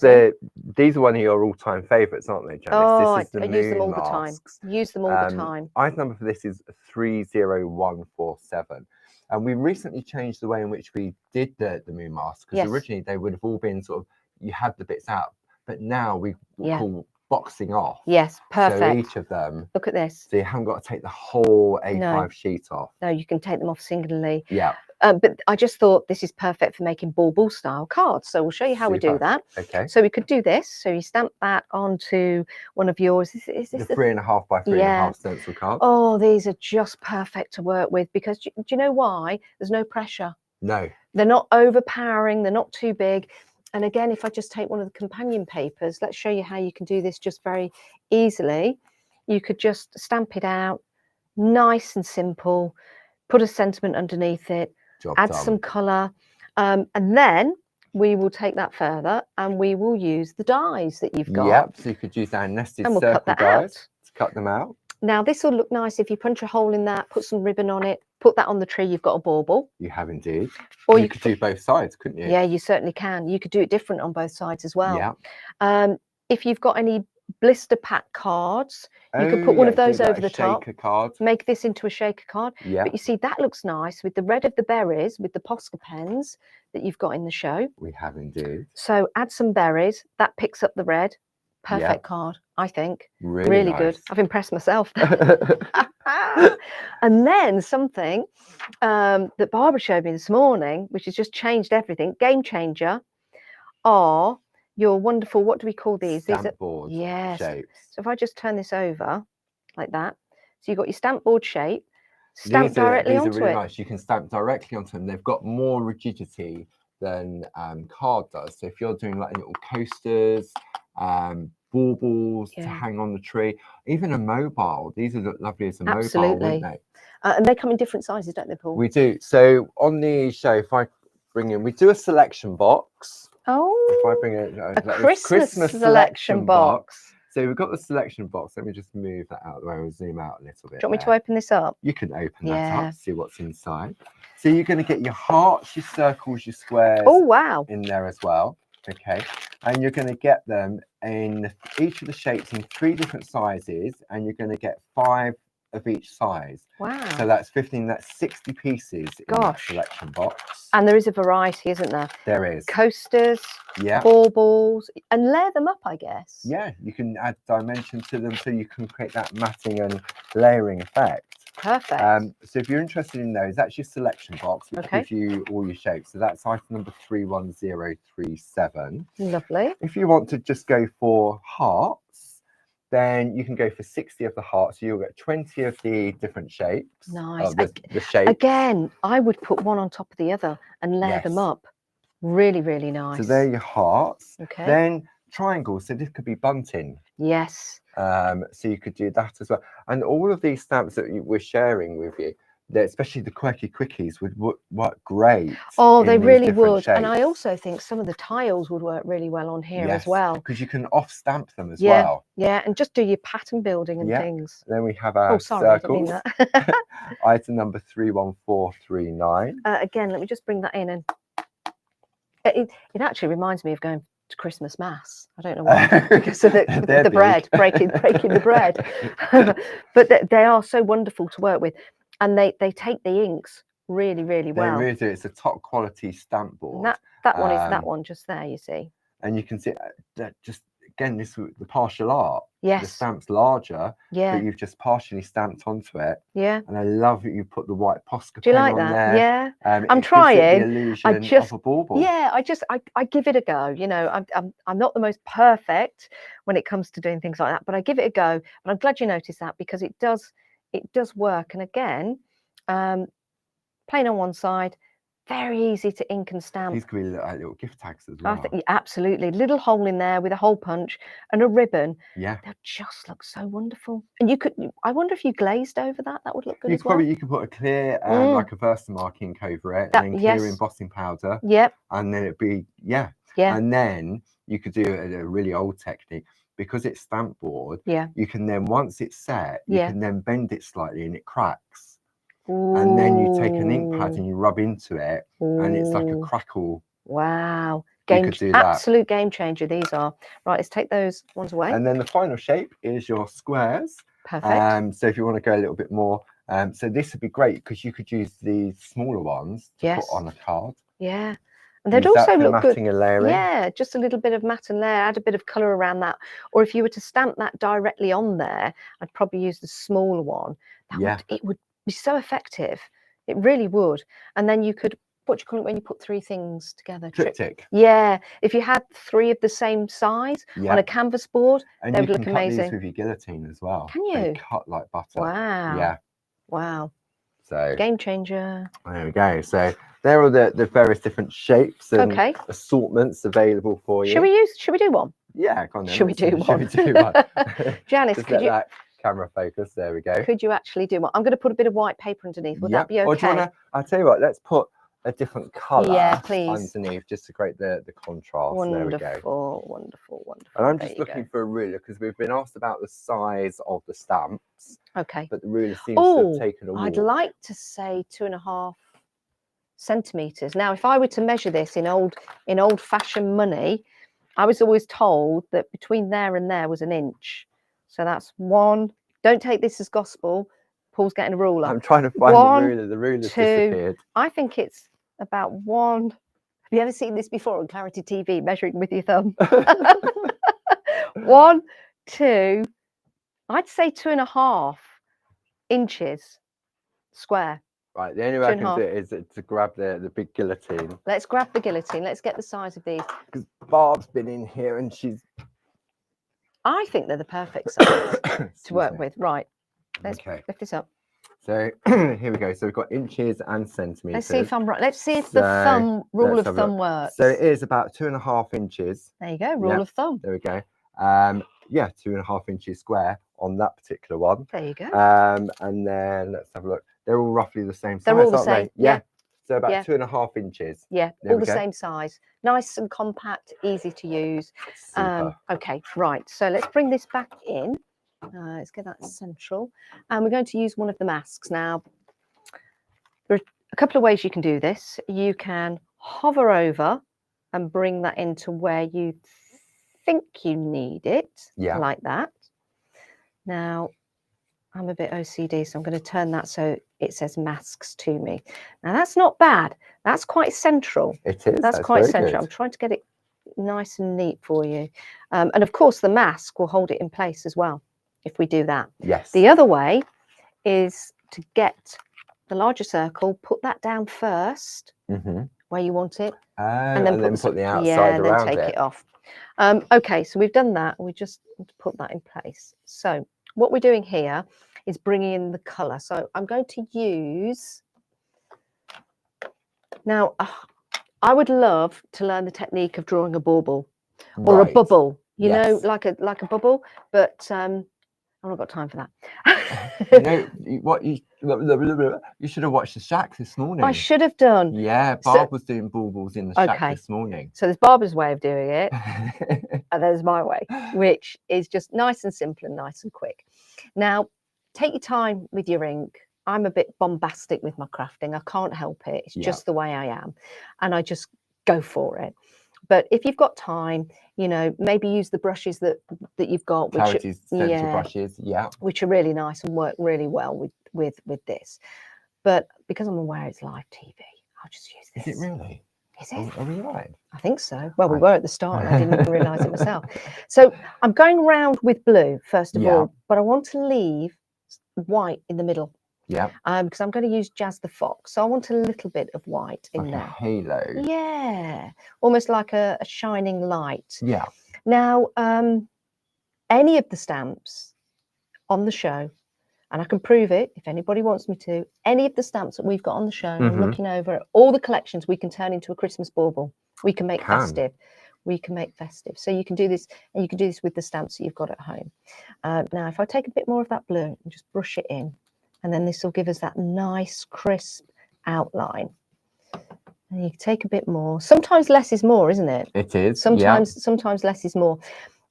these are one of your all-time favourites, aren't they, Janice? Oh, I use them all the time. Use them all the time. Item number for this is 30147. And we recently changed the way in which we did the moon masks, because originally they would have all been sort of, you had the bits out, but now we call boxing off. Yes, perfect. So each of them. Look at this. So you haven't got to take the whole A5 sheet off. No, you can take them off singularly. Yeah. But I just thought this is perfect for making ball style cards. So we'll show you how we do that. Okay. So we could do this. So you stamp that onto one of yours. Is this the 3.5 by 3.5 stencil card? Oh, these are just perfect to work with, because do you know why? There's no pressure. No. They're not overpowering. They're not too big. And again, if I just take one of the companion papers, let's show you how you can do this just very easily. You could just stamp it out, nice and simple, put a sentiment underneath it, add some colour, and then we will take that further and we will use the dies that you've got. Yep, so you could use our nested and we'll circle cut that dies out. To cut them out. Now this will look nice if you punch a hole in that, put some ribbon on it, put that on the tree, you've got a bauble. You have indeed. Or you could do both sides, couldn't you? Yeah, you certainly can. You could do it different on both sides as well. Yeah. If you've got any blister pack cards, you could put one of those over the top. Card. Make this into a shaker card. Yeah. But you see, that looks nice with the red of the berries, with the Posca pens that you've got in the show. We have indeed. So add some berries. That picks up the red. Perfect card, I think. Really good. I've impressed myself. And then something that Barbara showed me this morning, which has just changed everything, game changer, are your wonderful, what do we call these? These are, Stamp board yes. shapes. So if I just turn this over like that, so you've got your stamp board shape, stamp These are directly onto really it. nice. You can stamp directly onto them. They've got more rigidity than card does. So if you're doing like little coasters, baubles to Yeah. hang on the tree, even a mobile, these would look lovely as a mobile, Absolutely. wouldn't they? And they come in different sizes, don't they, Paul? We do. So on the show, if I bring in, we do a selection box. If I Oh, bring it, a like this Christmas selection box. So we've got the selection box. Let me just move that out of the way. We'll zoom out a little bit. Do you want me to open this up? You can open that Yeah. up, see what's inside. So you're going to get your hearts, your circles, your squares Oh, wow. in there as well. Okay. And you're going to get them in each of the shapes in 3 different sizes, and you're going to get 5 of each size. Wow. So that's 15, that's 60 pieces in that selection box. And there is a variety, isn't there? There is. Coasters, Yeah. baubles, and layer them up, I guess. Yeah, you can add dimension to them so you can create that matting and layering effect. Perfect. So if you're interested in those, that's your selection box, which gives you all your shapes. So that's item number 31037. Lovely. If you want to just go for hearts, then you can go for 60 of the hearts. So you'll get 20 of the different shapes. Nice. The shape. Again, I would put one on top of the other and layer them up. Really, really nice. So they're your hearts. Okay. Then triangles. So this could be bunting. Yes. So you could do that as well. And all of these stamps that we're sharing with you, especially the quirky quickies, would work great. Oh, they really would. Shapes. And I also think some of the tiles would work really well on here as well. Because you can off stamp them as well. Yeah, and just do your pattern building and things. Then we have our circles. Item number 31439. Again, let me just bring that in, and it actually reminds me of going to Christmas mass. I don't know why, because of the bread, breaking the bread. But they are so wonderful to work with, and they take the inks really, really well. They really do. It's a top quality stamp board. And that one is that one just there, you see. And you can see that just again, the partial art. Yes. The stamp's larger. Yeah. But you've just partially stamped onto it. Yeah. And I love that you put the white Posca Do you pen like on that? there. Yeah. I'm trying. The illusion of a bauble. Yeah, I give it a go. You know, I'm not the most perfect when it comes to doing things like that, but I give it a go. And I'm glad you noticed that, because it does work. And again, plain on one side, very easy to ink and stamp. These could be little gift tags as well. I think absolutely. Little hole in there with a hole punch and a ribbon. Yeah. They'll just look so wonderful. And I wonder if you glazed over that. That would look good as well. You could put a clear, like a Versamark ink over it, and then clear embossing powder. Yep. And then it'd be, yeah. And then you could do a really old technique. Because it's stamp board, you can then, once it's set, you can then bend it slightly and it cracks. Ooh. And then you take an ink pad and you rub into it, and it's like a crackle. Wow. Absolute game changer, these are. Right, let's take those ones away. And then the final shape is your squares. Perfect. So if you want to go a little bit more, so this would be great because you could use the smaller ones to put on a card. Yeah. And they'd also look good. And layering. Yeah, just a little bit of matte and layer, add a bit of colour around that. Or if you were to stamp that directly on there, I'd probably use the smaller one. It would be so effective. It really would. And then you could, what do you call it when you put 3 things together? Triptych. Yeah. If you had 3 of the same size on a canvas board, and they would look amazing. amazing. Cut these with your guillotine as well. Can you? They cut like butter. Wow. Yeah. Wow. So game changer. There we go. So there are the various different shapes and assortments available for you. Should we do one? Yeah, go on then. Should we do one? Janice, could you that camera focus? There we go. Could you actually do one? I'm going to put a bit of white paper underneath. Would that be okay? Or do you wanna, I'll tell you what, let's put a different colour underneath just to create the contrast. Wonderful, there we go. Wonderful. And I'm just looking for a ruler because we've been asked about the size of the stamps. Okay. But the ruler seems to have taken a walk. I'd like to say 2.5 centimeters. Now, if I were to measure this in old-fashioned money, I was always told that between there and there was an inch. So that's 1. Don't take this as gospel. Paul's getting a ruler. I'm trying to find the ruler. The ruler's 2, disappeared. I think it's about 1. Have you ever seen this before on Clarity TV, measuring with your thumb? 1, 2, I'd say 2.5. inches square. Right, the only way I can 2.5. do it is to grab the big guillotine. Let's grab the guillotine. Let's get the size of these. Because Barb's been in here and she's... I think they're the perfect size to work with. Right. Let's lift this up. So here we go. So we've got inches and centimeters. Let's see if I'm right. Let's see if the rule of thumb works. So it is about 2.5 inches. There you go. Rule of thumb. There we go. Yeah, 2.5 inches square on that particular one. There you go. And then let's have a look. They're all roughly the same size. They're all the aren't same. they? Yeah. So about 2.5 inches. Yeah, all the same size. Nice and compact, easy to use. Okay, right. So let's bring this back in. Let's get that central. And we're going to use one of the masks. Now, there are a couple of ways you can do this. You can hover over and bring that into where you think you need it, like that. Now, I'm a bit OCD, so I'm going to turn that so it says masks to me. Now, that's not bad. That's quite central. It is. That's quite central. Good. I'm trying to get it nice and neat for you. And of course, the mask will hold it in place as well if we do that. Yes. The other way is to get the larger circle, put that down first where you want it, and then put the outside and around then take it off. Okay, so we've done that. We just want to put that in place. So what we're doing here is bringing in the colour. So I'm going to use... Now, I would love to learn the technique of drawing a bauble or a bubble, you know, like a bubble, but I've not got time for that. You know, you should have watched the shack this morning. I should have done. Yeah, Barb was doing baubles in the shack this morning. So there's Barbara's way of doing it, and there's my way, which is just nice and simple and nice and quick. Now, take your time with your ink. I'm a bit bombastic with my crafting. I can't help it. It's just the way I am. And I just go for it. But if you've got time, you know, maybe use the brushes that you've got. Clarity's stencil brushes, which are really nice and work really well with this. But because I'm aware it's live TV, I'll just use this. Is it really? Is it? Are we live? I think so. Well, we were at the start and I didn't even realise it myself. So I'm going around with blue, first of all, but I want to leave white in the middle. Yeah. Because I'm going to use Jazz the Fox. So I want a little bit of white in there. A halo. Yeah. Almost like a shining light. Yeah. Now, any of the stamps on the show, and I can prove it if anybody wants me to, any of the stamps that we've got on the show, I'm looking over all the collections, we can turn into a Christmas bauble. We can make festive. We can make festive. So you can do this, and you can do this with the stamps that you've got at home. Now, if I take a bit more of that blue and just brush it in, and then this will give us that nice, crisp outline. And you take a bit more. Sometimes less is more, isn't it? It is. Sometimes less is more.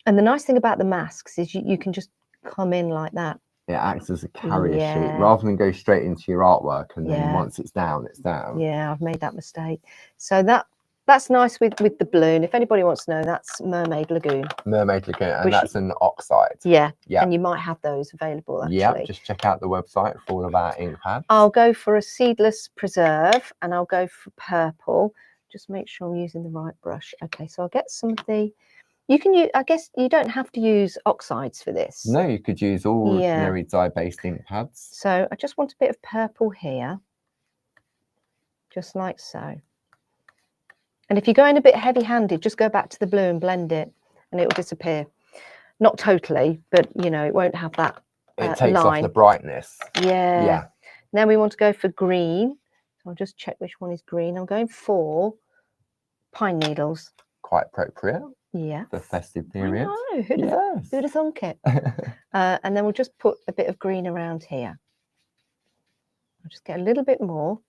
And the nice thing about the masks is you can just come in like that. It acts as a carrier sheet rather than go straight into your artwork, and then once it's down, it's down. Yeah, I've made that mistake. So that's nice with the blue. And if anybody wants to know, that's Mermaid Lagoon. Mermaid Lagoon, and that's an oxide. Yeah. And you might have those available, actually. Yeah, just check out the website for all of our ink pads. I'll go for a seedless preserve, and I'll go for purple. Just make sure I'm using the right brush. Okay, so I'll get some of the... You can use, I guess you don't have to use oxides for this. No, you could use ordinary dye-based ink pads. So I just want a bit of purple here, just like so. And if you're going a bit heavy-handed, just go back to the blue and blend it, and it will disappear. Not totally, but, you know, it won't have that it takes off the brightness. Yeah. Then we want to go for green. So I'll just check which one is green. I'm going for pine needles. Quite appropriate. Yeah. The festive period. I know. Who'd have thunk it? And then we'll just put a bit of green around here. I'll just get a little bit more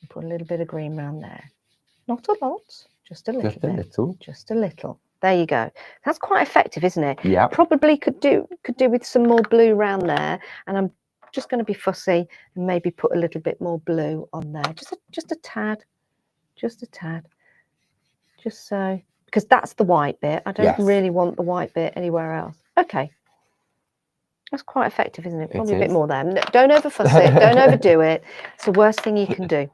and put a little bit of green around there. Not a lot, just a little bit. Just a little. There you go. That's quite effective, isn't it? Yeah. Probably could do with some more blue around there. And I'm just going to be fussy and maybe put a little bit more blue on there. Just a tad. Just a tad. Just so, because that's the white bit. I don't really want the white bit anywhere else. Okay. That's quite effective, isn't it? Probably a bit more there. Don't over fuss it. Don't overdo it. It's the worst thing you can do.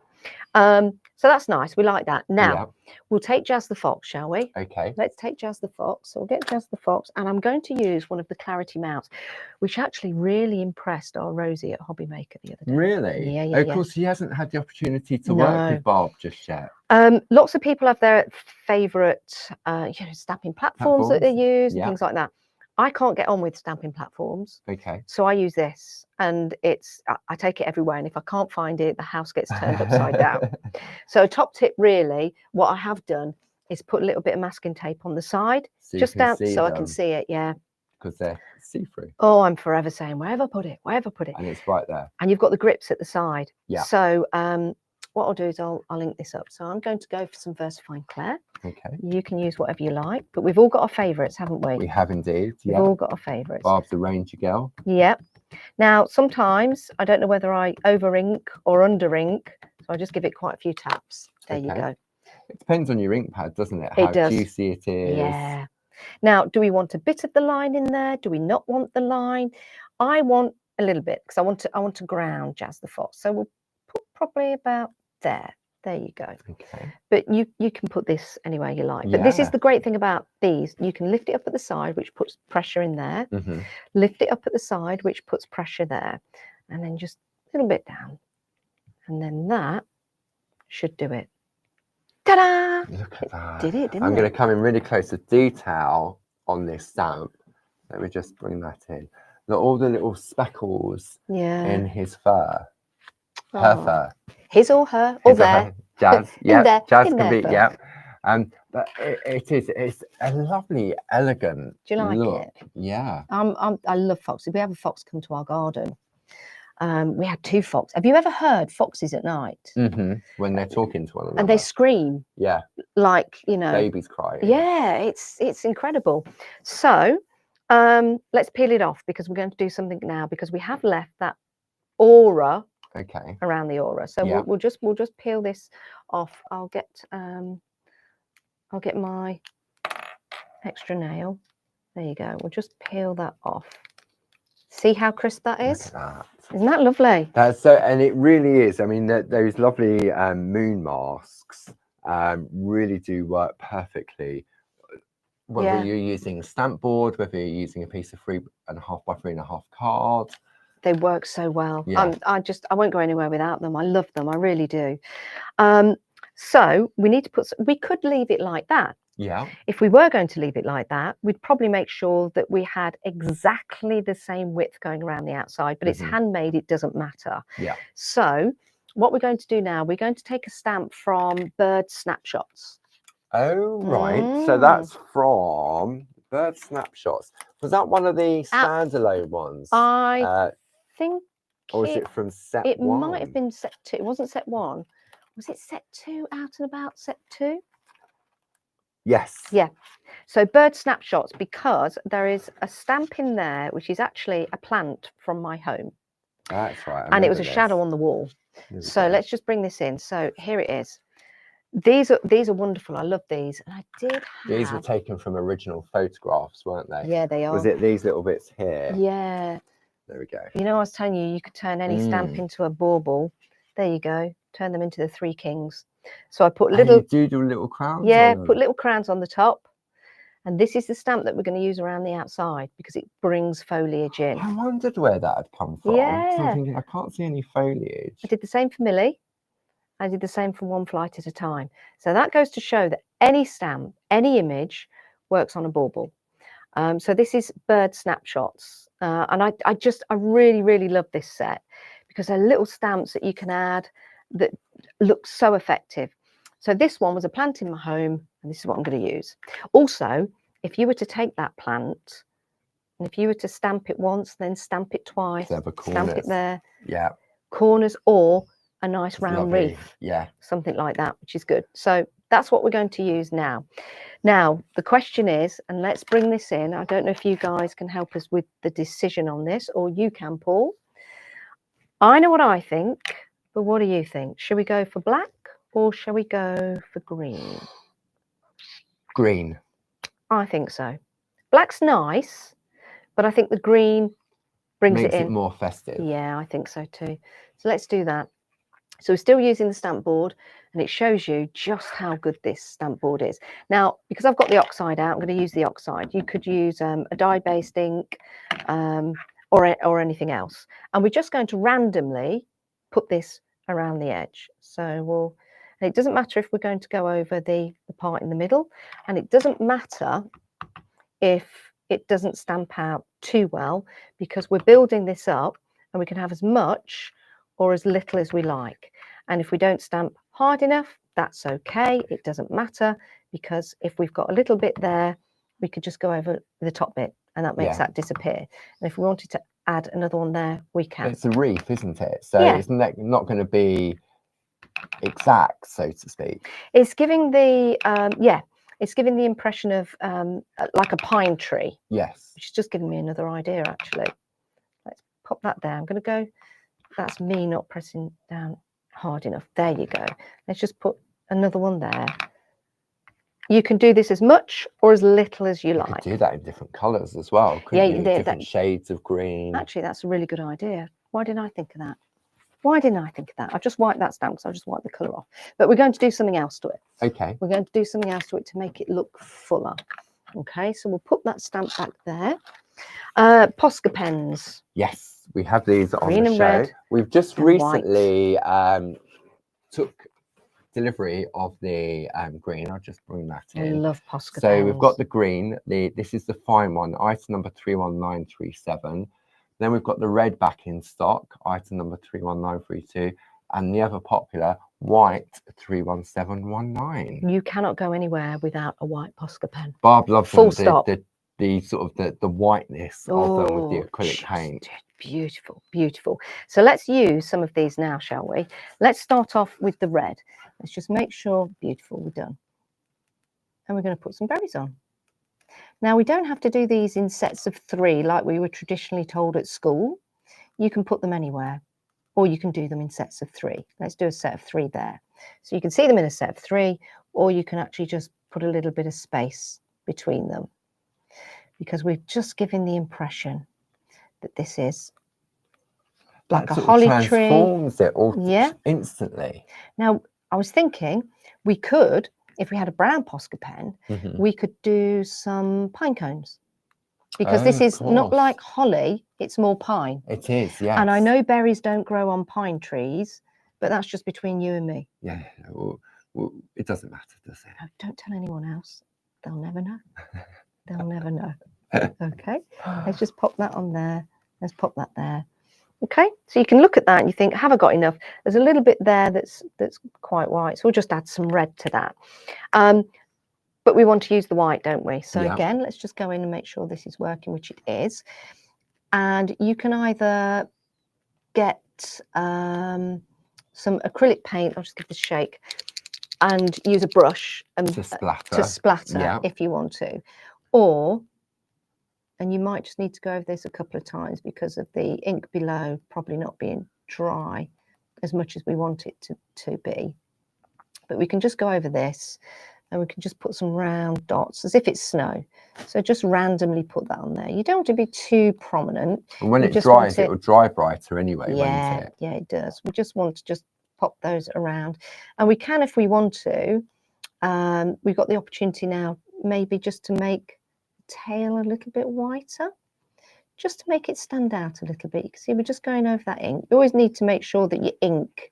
So that's nice. We like that. Now, Yeah. we'll take Jazz the Fox, shall we? Okay. Let's take Jazz the Fox. So we'll get Jazz the Fox, and I'm going to use one of the Clarity mounts, which actually really impressed our Rosie at Hobby Maker the other day. Really? Yeah, yeah, Of yeah. course, he hasn't had the opportunity to work No. with Barb just yet. Lots of people have their favourite, stamping platforms that they use and Yeah. things like that. I can't get on with stamping platforms, Okay. so I use this, and I take it everywhere. And if I can't find it, the house gets turned upside down. So a top tip, really, what I have done is put a little bit of masking tape on the side, So you just can down, see so I can see it. Yeah. because they're see-through, Oh, I'm forever saying, wherever I put it, wherever I put it. and it's right there. And you've got the grips at the side. Yeah. So what I'll do is I'll link this up. So I'm going to go for some VersaFine Claire. Okay. You can use whatever you like, but we've all got our favourites, haven't we? We have indeed. We've Yeah. all got our favourites. Barb's a Ranger girl. Yeah. Now, sometimes I don't know whether I over ink or under ink, so I just give it quite a few taps. There you Okay. go. It depends on your ink pad, doesn't it? It How does. juicy it is. Yeah. Now, do we want a bit of the line in there? Do we not want the line? I want a little bit because I want to ground Jazz the Fox. So we'll put probably about there. There you go. Okay. But you can put this anywhere you like. But this is Yeah. the great thing about these. You can lift it up at the side, which puts pressure in there. Mhm. Lift it up at the side, which puts pressure there. And then just a little bit down. And then that should do it. Ta-da! Look at that. Did it, didn't I'm it? going to come in really close to detail on this stamp. Let me just bring that in. Look, all the little speckles Yeah. in his fur. Her Oh. fur. His or her or His or their. her. Jazz. In Yeah. there, Jazz in can their be. fur. Yeah. But it's a lovely, elegant Do you like look. it? Yeah. I love foxes. We have a fox come to our garden. We had 2 foxes. Have you ever heard foxes at night? When they're talking to one another. And they scream Yeah. like, Babies crying. Yeah, it's incredible. So let's peel it off because we're going to do something now because we have left that aura Okay. around the aura. So Yeah. we'll just peel this off. I'll get my extra nail. There you go. We'll just peel that off. See how crisp that Look is? at that. Isn't that lovely? That's so, and it really is. I mean, those lovely moon masks really do work perfectly. Whether Yeah. you're using a stamp board, whether you're using a piece of 3.5 by 3.5 card. They work so well. Yeah. I won't go anywhere without them. I love them. I really do. So we need to we could leave it like that. Yeah. If we were going to leave it like that, we'd probably make sure that we had exactly the same width going around the outside, but it's handmade, it doesn't matter. Yeah. So what we're going to do now, we're going to take a stamp from Bird Snapshots. Oh, right. So that's from Bird Snapshots. Was that one of the standalone ones? I think. Or was it from set 1? It might have been set 2. It wasn't set 1. Was it set 2, out and about set 2? Yes. Yeah. So Bird Snapshots, because there is a stamp in there, which is actually a plant from my home. That's right. And it was a shadow on the wall. So let's just bring this in. So here it is. These are wonderful. I love these. And I did have... These were taken from original photographs, weren't they? Yeah, they are. Was it these little bits here? Yeah. There we go. You know, I was telling you could turn any stamp into a bauble. There you go. Turn them into the 3 kings. So I put little... And you do little crowns? Yeah, put little crowns on the top. And this is the stamp that we're going to use around the outside because it brings foliage in. I wondered where that had come from. Yeah. So I'm thinking, I can't see any foliage. I did the same for Millie. I did the same for One Flight at a Time. So that goes to show that any stamp, any image works on a bauble. So this is Bird Snapshots. And I really, really love this set because they're little stamps that you can add that look so effective. So this one was a plant in my home, and this is what I'm going to use. Also, if you were to take that plant, and if you were to stamp it once, then stamp it twice, stamp it there. Yeah. Corners or a nice round Lovely. wreath. Yeah. Something like that, which is good. So that's what we're going to use now. Now, the question is, and let's bring this in. I don't know if you guys can help us with the decision on this, or you can, Paul. I know what I think, but what do you think? Should we go for black or shall we go for green? Green. I think so. Black's nice, but I think the green brings Makes it in. it more festive. Yeah, I think so too. So let's do that. So we're still using the stamp board. and it shows you just how good this stamp board is. Now, because I've got the oxide out, I'm going to use the oxide. You could use a dye-based ink or anything else. And we're just going to randomly put this around the edge. So and it doesn't matter if we're going to go over the part in the middle, and it doesn't matter if it doesn't stamp out too well, because we're building this up and we can have as much or as little as we like. And if we don't stamp hard enough, that's okay. It doesn't matter, because if we've got a little bit there, we could just go over the top bit and that makes that disappear. And if we wanted to add another one there, we can. It's a reef, isn't it? So it's not going to be exact, so to speak. It's giving the it's giving the impression of like a pine tree. Yes. Which is just giving me another idea, actually. Let's pop that there. I'm going to go. That's me not pressing down hard enough. There you go. Let's just put another one there. You can do this as much or as little as you like. You could do that in different colours as well. Different shades of green. Actually, that's a really good idea. Why didn't I think of that? Why didn't I think of that? I've just wiped that stamp, so I'll just wipe the colour off. But we're going to do something else to it. Okay. We're going to do something else to it to make it look fuller. Okay, so we'll put that stamp back there. Posca pens. Yes, we have these on Green the and show. red We've just recently took delivery of the green. I'll just bring that in. I love Posca pens. So we've got the green. This is the fine one, item number 31937. Then we've got the red back in stock, item number 31932, and the ever popular white 31719. You cannot go anywhere without a white Posca pen. Barb loves Full stop. The sort of the whiteness of them with the acrylic paint. Beautiful, beautiful. So let's use some of these now, shall we? Let's start off with the red. Let's just make sure, beautiful, we're done. And we're going to put some berries on. Now, we don't have to do these in sets of 3 like we were traditionally told at school. You can put them anywhere, or you can do them in sets of 3. Let's do a set of 3 there. So you can see them in a set of 3, or you can actually just put a little bit of space between them, because we've just given the impression that this is like a holly tree. Transforms it all instantly. Now, I was thinking we could, if we had a brown Posca pen, we could do some pine cones, because this is not like holly, it's more pine. It is, yes. And I know berries don't grow on pine trees, but that's just between you and me. Yeah, well, it doesn't matter, does it? No, don't tell anyone else. They'll never know. They'll never know. Okay, let's just pop that on there. Let's pop that there. Okay, so you can look at that and you think, have I got enough? There's a little bit there that's quite white, so we'll just add some red to that. But we want to use the white, don't we? So again, let's just go in and make sure this is working, which it is. And you can either get some acrylic paint, I'll just give this a shake, and use a brush and to splatter if you want to. Or, and you might just need to go over this a couple of times because of the ink below probably not being dry as much as we want it to be. But we can just go over this and we can just put some round dots as if it's snow. So just randomly put that on there. You don't want to be too prominent. And when it dries, it will dry brighter anyway, won't it? Yeah, it does. We just want to just pop those around. And we can, if we want to, we've got the opportunity now maybe just to make tail a little bit whiter, just to make it stand out a little bit. You can see we're just going over that ink. You always need to make sure that your ink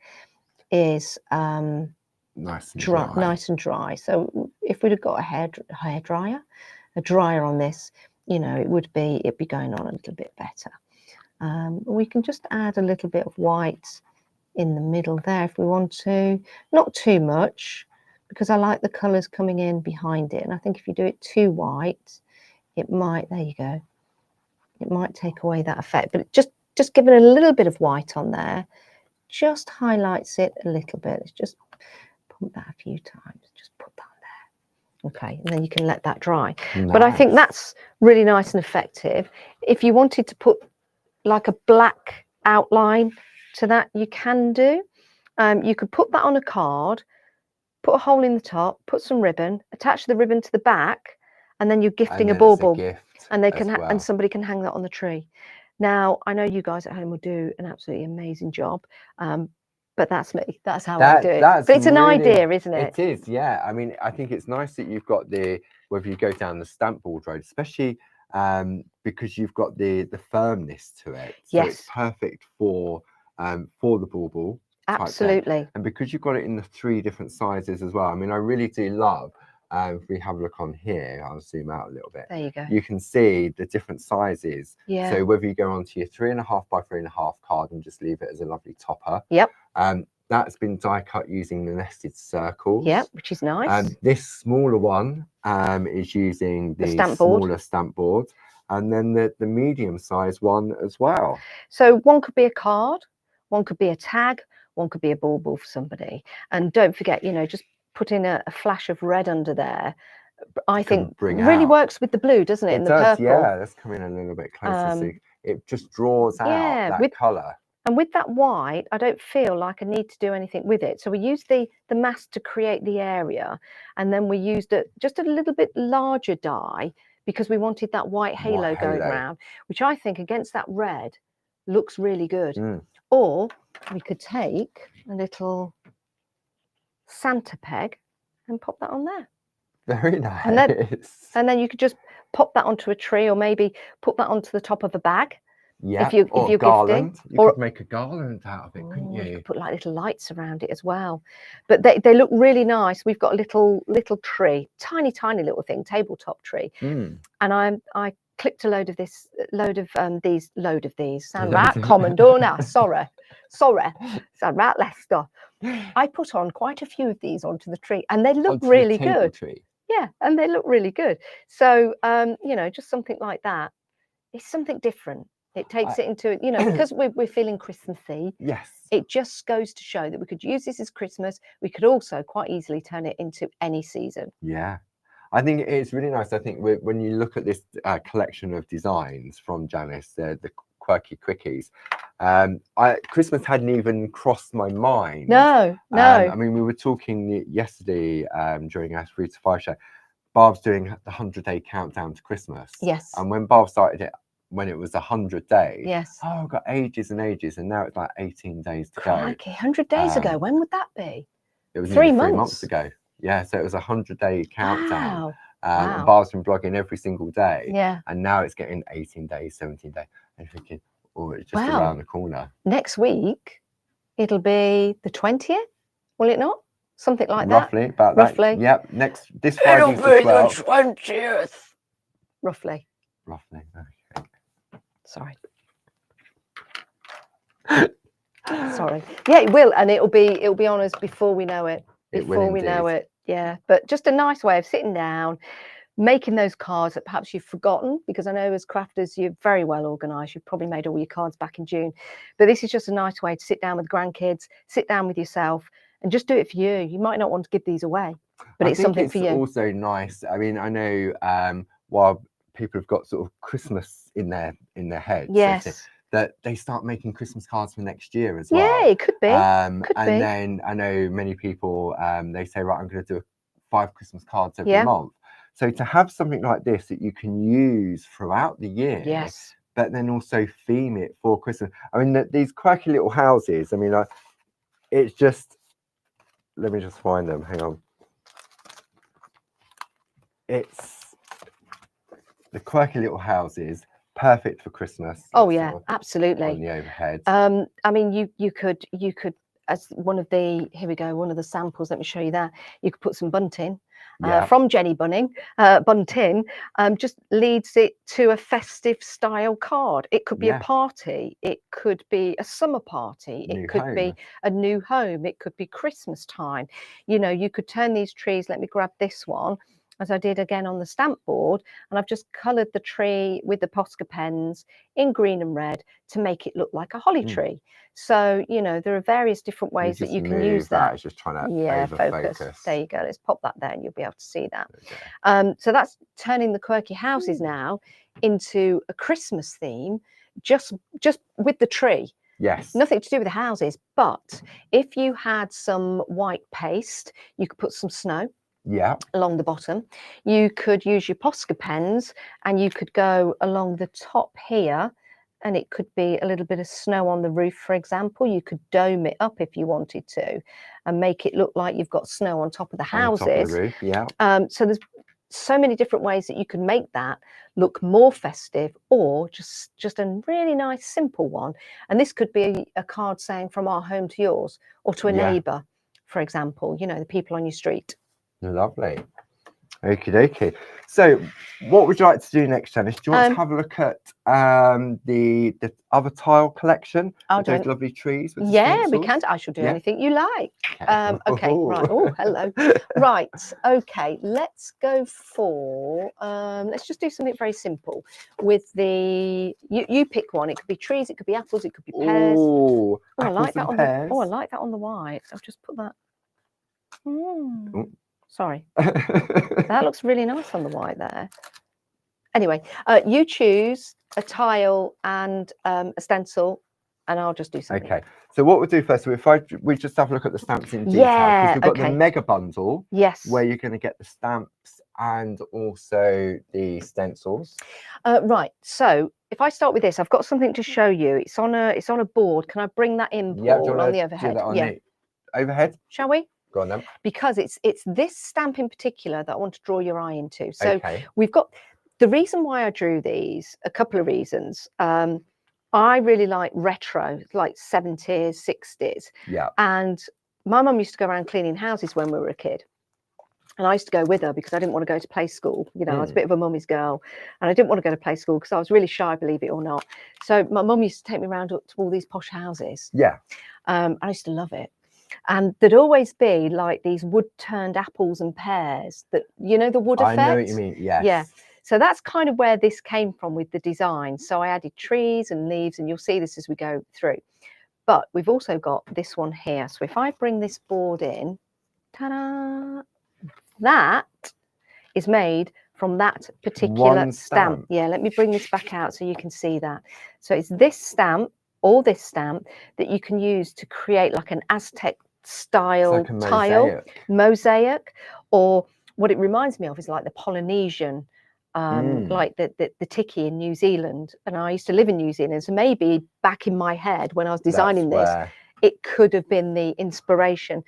is nice and dry. So if we'd have got a hair dryer, a dryer on this, you know, it'd be going on a little bit better. We can just add a little bit of white in the middle there if we want to, not too much, because I like the colours coming in behind it. And I think if you do it too white, it might, there you go, it might take away that effect. But just giving a little bit of white on there just highlights it a little bit. Let's just put that a few times, just put that there. Okay, and then you can let that dry. Nice. But I think that's really nice and effective. If you wanted to put like a black outline to that, you can do. You could put that on a card, put a hole in the top, put some ribbon, attach the ribbon to the back, and then you're gifting a bauble, and they can and somebody can hang that on the tree. Now, I know you guys at home will do an absolutely amazing job, But that's me. That's how I do it. That's But it's an really, idea, isn't it? It is, yeah. I mean, I think it's nice that you've got whether you go down the stamp board road, especially because you've got the firmness to it. So it's Yes. perfect for the bauble type thing. Absolutely. And because you've got it in the 3 different sizes as well. I mean, I really do love, if we have a look on here, I'll zoom out a little bit. There you go. You can see the different sizes. Yeah. So whether you go onto your 3.5 by 3.5 card and just leave it as a lovely topper. Yep. That's been die cut using the nested circles. Yeah, which is nice. This smaller one is using the smaller stamp board, and then the medium size one as well. So one could be a card, one could be a tag, one could be a bauble for somebody. And don't forget, you know, just put in a flash of red under there. I think really works with the blue, doesn't it? And the purple. Yeah, let's come in a little bit closer. So it just draws out that colour. And with that white, I don't feel like I need to do anything with it. So we used the mask to create the area, and then we used just a little bit larger die because we wanted that white halo going around, which I think against that red looks really good. Or we could take a little Santa peg and pop that on there. Very nice. And then you could just pop that onto a tree, or maybe put that onto the top of a bag. Yeah, if you're garland. gifting, you could make a garland out of it, couldn't you? You could put like little lights around it as well. But they look really nice. We've got a little tree, tiny little thing, tabletop tree. And I clipped a load of these. Sound right, Commodore now. Sorry. Sound right, Lester. I put on quite a few of these onto the tree, and they look really good. Tree. Yeah, and they look really good. So you know, just something like that. It's something different. It takes it into, you know, because we're feeling Christmassy. Yes. It just goes to show that we could use this as Christmas. We could also quite easily turn it into any season. Yeah. I think it's really nice. I think when you look at this collection of designs from Janice, the quirky quickies, Christmas hadn't even crossed my mind. No. I mean, we were talking yesterday during our 3 to 5 show. Barb's doing the 100-day countdown to Christmas. Yes. And when Barb started it, when it was 100 days. Yes. Oh, I've got ages and ages, and now it's like 18 days to go. Crikey, 100 days ago. When would that be? It was 3 months. 3 months ago. Yeah, so it was a 100-day countdown. Wow. And Barb's been blogging every single day. Yeah. And now it's getting 18 days, 17 days. And you're thinking, oh, it's just around the corner. Next week, it'll be the 20th, will it not? Something like Roughly, that. about Roughly. that. Yep. This Friday's the 12th. The 20th. Roughly. Okay. Sorry. Sorry. Yeah, it will, and it'll be on us before we know it. Before we know it. Yeah. But just a nice way of sitting down, making those cards that perhaps you've forgotten, because I know as crafters you're very well organised. You've probably made all your cards back in June. But this is just a nice way to sit down with grandkids, sit down with yourself, and just do it for you. You might not want to give these away, but it's something for you. It's also nice. I mean, I know while people have got sort of Christmas in their heads, yes, that they start making Christmas cards for next year as well. Yeah, it could be. Then I know many people they say, right, I'm going to do 5 Christmas cards every month. So to have something like this that you can use throughout the year, yes, but then also theme it for Christmas. I mean, these quirky little houses. I mean, it's just. Let me just find them. Hang on. It's the quirky little houses, perfect for Christmas. Oh yeah, absolutely. On the overhead. I mean, you could as one of the one of the samples. Let me show you that. You could put some bunting from Jenny Bunting. Bunting just leads it to a festive style card. It could be a party. It could be a summer party. It could be a new home. It could be Christmas time. You know, you could turn these trees. Let me grab this one, as I did again on the stamp board, and I've just coloured the tree with the Posca pens in green and red to make it look like a holly tree. So, you know, there are various different ways that you can use that. It's just trying to focus. There you go. Let's pop that there and you'll be able to see that. So that's turning the quirky houses now into a Christmas theme, just with the tree. Yes. Nothing to do with the houses, but if you had some white paste, you could put some snow along the bottom. You could use your Posca pens and you could go along the top here and it could be a little bit of snow on the roof, for example. You could dome it up if you wanted to and make it look like you've got snow on top of the On the top of houses. the roof, yeah. So there's so many different ways that you can make that look more festive, or just a really nice simple one. And this could be a card saying from our home to yours, or to a Yeah. neighbour, for example, you know, the people on your street. Lovely. Okie dokie. So what would you like to do next, Janice? Do you want to have a look at the other tile collection? I'll With do those it. lovely trees with the Yeah, we stencils? can. I shall do Yeah. anything you like. Okay. Okay, right. Oh, hello. Right. Okay, let's go for. Let's just do something very simple with the. You pick one. It could be trees. It could be apples. It could be pears. Oh, I like apples that and on pears. the. Oh, I like that on the white. I'll just put that. Oh. Sorry, that looks really nice on the white there. Anyway, you choose a tile and a stencil, and I'll just do something. Okay, so what we'll do first, so we just have a look at the stamps in detail, Yeah, because we've got okay. the mega bundle, Yes. where you're going to get the stamps and also the stencils. Right. So if I start with this, I've got something to show you. It's on a board. Can I bring that in, Paul, Yeah, do you on want the to overhead? do that on Yeah. the overhead? Shall we? Go on then. Because it's this stamp in particular that I want to draw your eye into. So Okay. we've got the reason why I drew these, a couple of reasons. I really like retro, like 70s, 60s. Yeah. And my mum used to go around cleaning houses when we were a kid. And I used to go with her because I didn't want to go to play school. You know, I was a bit of a mummy's girl, and I didn't want to go to play school because I was really shy, believe it or not. So my mum used to take me around to all these posh houses. Yeah. I used to love it. And there'd always be like these wood-turned apples and pears that, you know, the wood effect. I know what you mean, yes. Yeah. So that's kind of where this came from with the design. So I added trees and leaves, and you'll see this as we go through. But we've also got this one here. So if I bring this board in, ta-da, that is made from that particular One stamp. Yeah, let me bring this back out so you can see that. So it's this stamp or this stamp that you can use to create like an Aztec style It's like a tile, mosaic, or what it reminds me of is like the Polynesian, like the tiki in New Zealand. And I used to live in New Zealand, so maybe back in my head when I was designing this, it could have been the inspiration.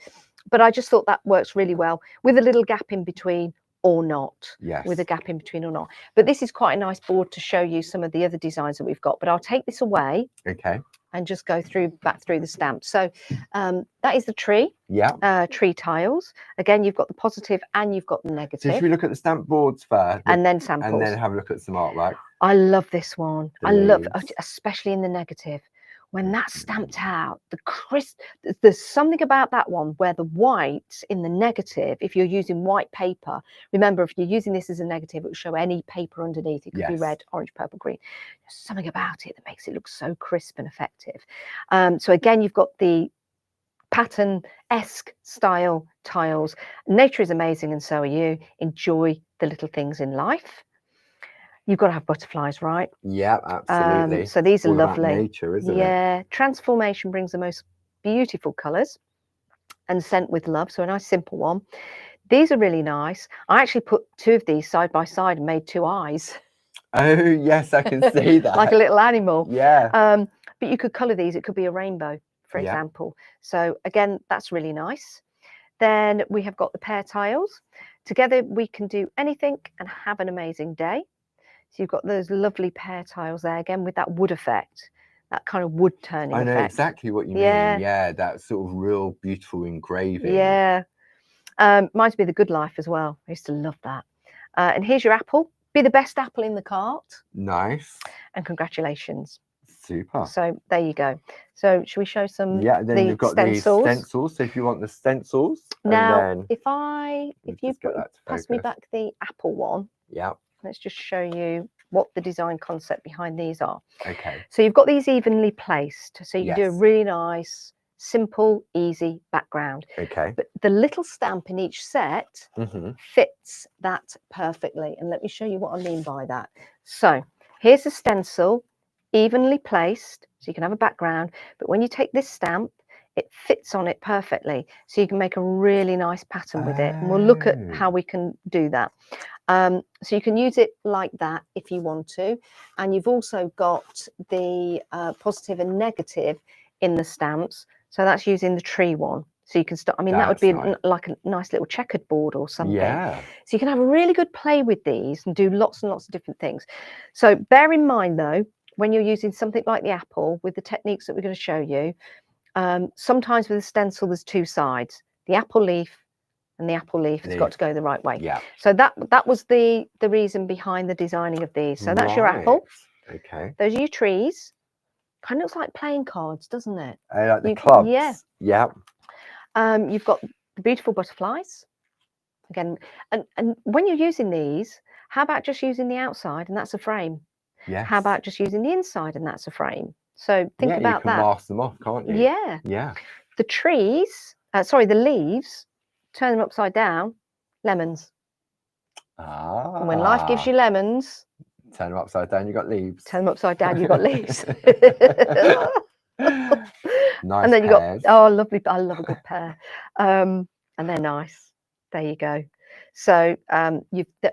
But I just thought that works really well with a little gap in between or not. Yes. With a gap in between or not. But this is quite a nice board to show you some of the other designs that we've got. But I'll take this away. Okay. And just go back through the stamps. So that is the tree. Yeah. Tree tiles. Again, you've got the positive and you've got the negative. So should we look at the stamp boards first? And then samples. And then have a look at some artwork. I love this one. The I love, leaves. especially in the negative. When that's stamped out, the crisp, there's something about that one where the white in the negative, if you're using white paper, remember, if you're using this as a negative, it will show any paper underneath. It could be red, orange, purple, green. There's something about it that makes it look so crisp and effective. So again, you've got the pattern-esque style tiles. Nature is amazing, and so are you. Enjoy the little things in life. You've got to have butterflies, right? Yeah, absolutely. So these are all lovely. About nature, isn't it? Yeah, transformation brings the most beautiful colours and sent with love. So a nice simple one. These are really nice. I actually put two of these side by side and made two eyes. Oh, yes, I can see that. Like a little animal. Yeah. But you could colour these. It could be a rainbow, for example. So again, that's really nice. Then we have got the pear tiles. Together, we can do anything and have an amazing day. So you've got those lovely pear tiles there, again, with that wood effect, that kind of wood turning effect. I know exactly what you mean. Yeah, that sort of real beautiful engraving. Yeah. Reminds me of the Good Life as well. I used to love that. And here's your apple. Be the best apple in the cart. Nice. And congratulations. Super. So there you go. So should we show some? Yeah, then you've got stencils? the stencils. So if you want the stencils, now, and then if you pass me back the apple one. Yeah. Let's just show you what the design concept behind these are. Okay. So you've got these evenly placed. So you can do a Yes. really nice, simple, easy background. Okay. But the little stamp in each set fits that perfectly. And let me show you what I mean by that. So here's a stencil, evenly placed, so you can have a background. But when you take this stamp, it fits on it perfectly. So you can make a really nice pattern with it. And we'll look at how we can do that. So you can use it like that if you want to. And you've also got the positive and negative in the stamps. So that's using the tree one. So you can start, I mean, that would That's be nice. like a nice little checkered board or something. Yeah. So you can have a really good play with these and do lots and lots of different things. So bear in mind though, when you're using something like the apple with the techniques that we're going to show you, sometimes with a stencil, there's two sides, the apple leaf and the apple leaf has got to go the right way. Yeah. So that was the reason behind the designing of these. So that's your apple. Okay. Those are your trees. Kind of looks like playing cards, doesn't it? Like the clubs. Yeah. Yeah. You've got the beautiful butterflies. Again, and when you're using these, how about just using the outside and that's a frame? Yes. How about just using the inside and that's a frame? So think about you can that. mask them off, can't you? Yeah. Yeah. The trees, the leaves, turn them upside down, lemons. Ah. And when life gives you lemons, turn them upside down, you got leaves. Turn them upside down, you've got leaves. Nice. And then you got, pairs. oh, lovely. I love a good pair. And they're nice. There you go. So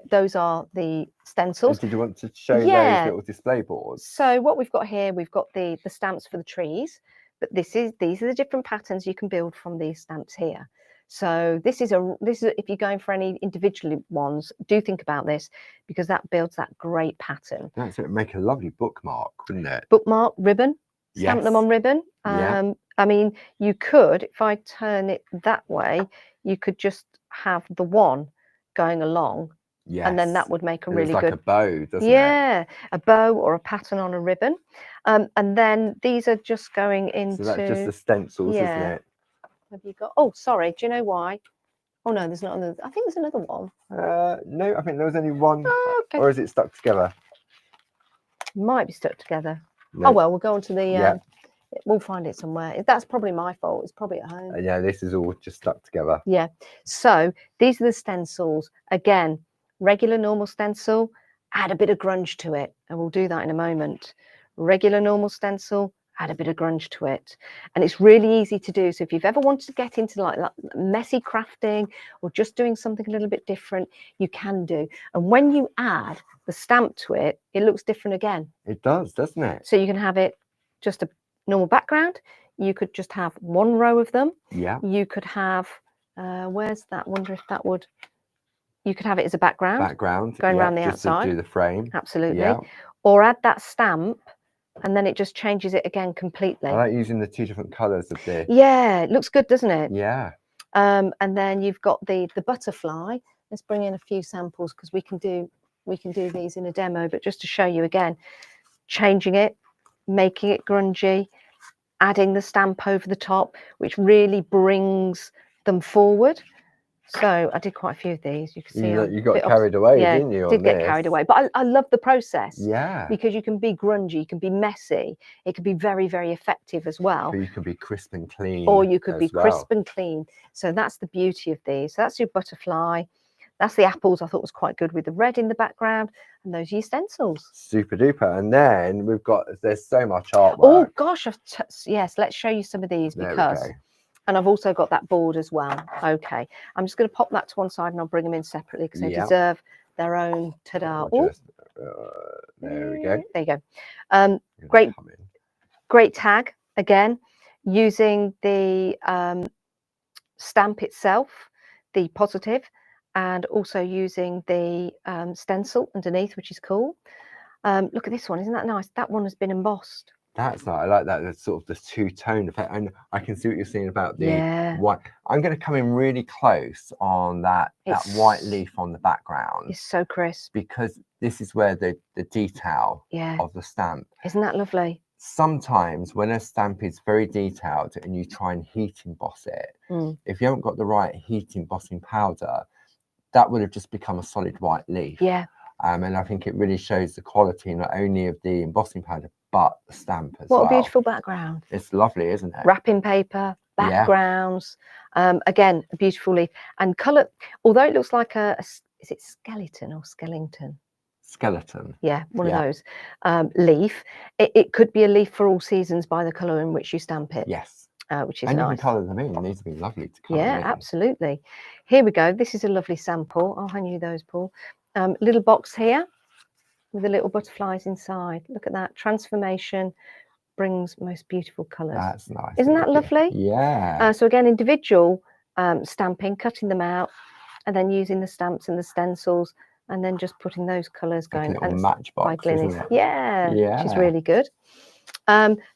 those are the stencils. And did you want to show those little display boards? So what we've got here, we've got the stamps for the trees, but these are the different patterns you can build from these stamps here. So this is if you're going for any individual ones, do think about this because that builds that great pattern. That's it. Make a lovely bookmark, wouldn't it? Bookmark, ribbon, stamp them on ribbon. Yeah. I mean, you could, if I turn it that way, you could just have the one going along. Yes. And then that would make a really like good a bow, doesn't it? Yeah, a bow or a pattern on a ribbon. And then these are just going into. So that's just the stencils, isn't it? Have you got? Oh, sorry. Do you know why? Oh no, there's not another. I think there's another one. No, I think there was only one. Oh, okay. Or is it stuck together? Might be stuck together. No. Oh well, we'll go on to the. We'll find it somewhere. That's probably my fault. It's probably at home. Yeah, this is all just stuck together. Yeah. So these are the stencils. Again, regular normal stencil. Add a bit of grunge to it, and we'll do that in a moment. Regular normal stencil. Add a bit of grunge to it, and it's really easy to do. So if you've ever wanted to get into like messy crafting or just doing something a little bit different, you can do. And when you add the stamp to it, it looks different again. It does, doesn't it? So you can have it just a normal background. You could just have one row of them. Yeah. You could have where's that? Wonder if that would. You could have it as a background going around the outside. To do the frame. Absolutely. Yeah. Or add that stamp. And then it just changes it again completely. I like using the two different colours of this. Yeah, it looks good, doesn't it? Yeah. And then you've got the butterfly. Let's bring in a few samples because we can do these in a demo. But just to show you again, changing it, making it grungy, adding the stamp over the top, which really brings them forward. So I did quite a few of these. You can see you got carried away, didn't you? Did get carried away, but I love the process. Yeah. Because you can be grungy, you can be messy. It can be very, very effective as well. Or you can be crisp and clean. Or you could be crisp and clean. So that's the beauty of these. So that's your butterfly. That's the apples. I thought was quite good with the red in the background, and those are your stencils. Super duper. And then there's so much artwork. Oh gosh, yes. Let's show you some of these because. And I've also got that board as well. Okay, I'm just going to pop that to one side and I'll bring them in separately because they deserve their own. Ta-da! There we go. There you go. Great tag again, using the stamp itself, the positive, and also using the stencil underneath, which is cool. Look at this one, isn't that nice? That one has been embossed. That's nice. I like that. That's sort of the two-tone effect, and I can see what you're saying about the white. I'm going to come in really close on that white leaf on the background. It's so crisp because this is where the detail of the stamp. Isn't that lovely? Sometimes when a stamp is very detailed and you try and heat emboss it, if you haven't got the right heat embossing powder, that would have just become a solid white leaf. Yeah. And I think it really shows the quality not only of the embossing powder but the stamp as well. What a beautiful background. It's lovely, isn't it? Wrapping paper, backgrounds. Again, a beautiful leaf. And colour, although it looks like is it skeleton or skellington? Skeleton. Yeah, one of those. Leaf. It could be a leaf for all seasons by the colour in which you stamp it. Yes. which is And you nice. can colour them in. These would be lovely to colour Yeah, in. absolutely. Here we go. This is a lovely sample. I'll hand you those, Paul. Little box here with the little butterflies inside. Look at that. Transformation brings most beautiful colours. That's nice. Isn't that Olivia. lovely? Yeah. So again, individual stamping, cutting them out, and then using the stamps and the stencils, and then just putting those colours Like a going. little And it's matchbox, by isn't Glynis. it? Yeah, which is Yeah. really good.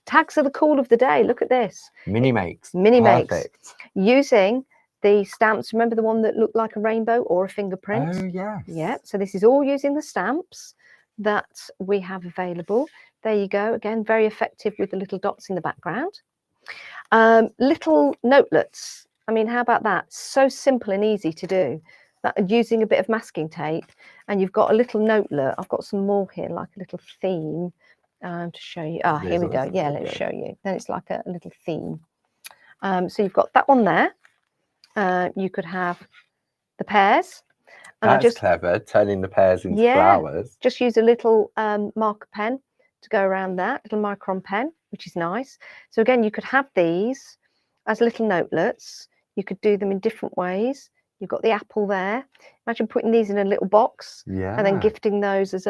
Tags are the call of the day. Look at this. Mini makes. Mini makes. Perfect. Using the stamps. Remember the one that looked like a rainbow or a fingerprint? Oh, yes. Yeah. So this is all using the stamps that we have available. There you go. Again, very effective with the little dots in the background. Little notelets. I mean, how about that? So simple and easy to do. That using a bit of masking tape, and you've got a little notelet. I've got some more here, like a little theme to show you. Ah, here we go. Yeah, let's show you. Then it's like a little theme. So you've got that one there. You could have the pears. And That's clever, turning the pears into flowers. Just use a little marker pen to go around that, little micron pen, which is nice. So again, you could have these as little notelets. You could do them in different ways. You've got the apple there. Imagine putting these in a little box and then gifting those as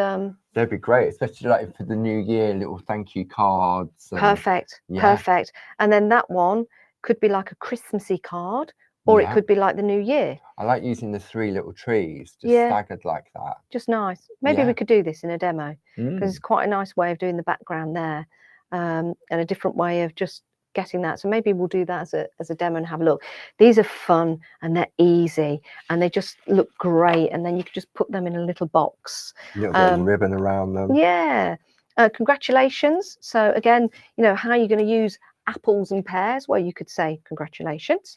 They'd be great, especially like for the new year, little thank you cards. Perfect. And then that one could be like a Christmassy card, or it could be like the new year. I like using the 3 little trees, just staggered like that. Just nice. Maybe we could do this in a demo, because it's quite a nice way of doing the background there, and a different way of just getting that. So maybe we'll do that as a demo and have a look. These are fun and they're easy and they just look great. And then you can just put them in a little box. A little bit of ribbon around them. Yeah. Congratulations. So again, you know, how are you going to use apples and pears? Well, you could say congratulations.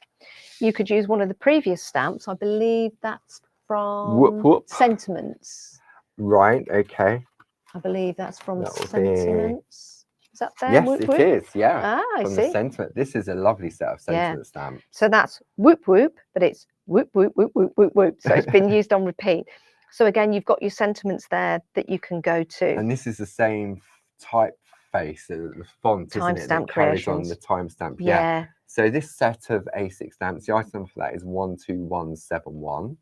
You could use one of the previous stamps. I believe that's from Sentiments. Right. Okay. I believe that's from Sentiments. Is that there? Yes, whoop, it whoop? is. Yeah. Ah, I from see. the sentiment. This is a lovely set of sentiment stamps. So that's whoop whoop, but it's whoop whoop whoop whoop whoop whoop. So it's been used on repeat. So again, you've got your sentiments there that you can go to. And this is the same typeface, the font, isn't it? That carries on the timestamp. Yeah. So this set of A6 stamps, the item number for that is 12171.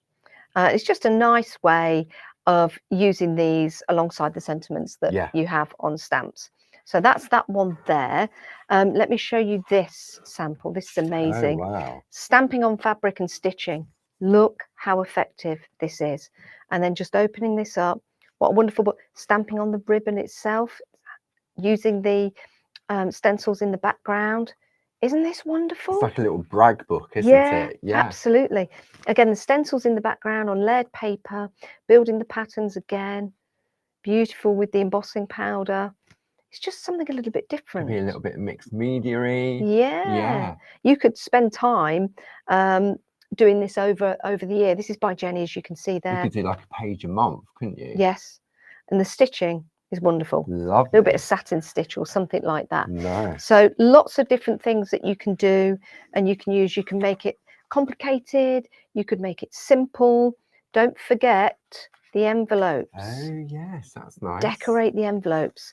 It's just a nice way of using these alongside the sentiments that you have on stamps. So that's that one there. Let me show you this sample. This is amazing. Oh, wow. Stamping on fabric and stitching. Look how effective this is. And then just opening this up. What a wonderful book. Stamping on the ribbon itself. Using the stencils in the background. Isn't this wonderful? It's like a little brag book, isn't it? Yeah, absolutely. Again, the stencils in the background on layered paper. Building the patterns again. Beautiful with the embossing powder. It's just something a little bit different. Maybe a little bit of mixed media-y. Yeah. You could spend time doing this over the year. This is by Jenny, as you can see there. You could do like a page a month, couldn't you? Yes. And the stitching is wonderful. Lovely. A little bit of satin stitch or something like that. Nice. So lots of different things that you can do and you can use. You can make it complicated. You could make it simple. Don't forget the envelopes. Oh, yes, that's nice. Decorate the envelopes,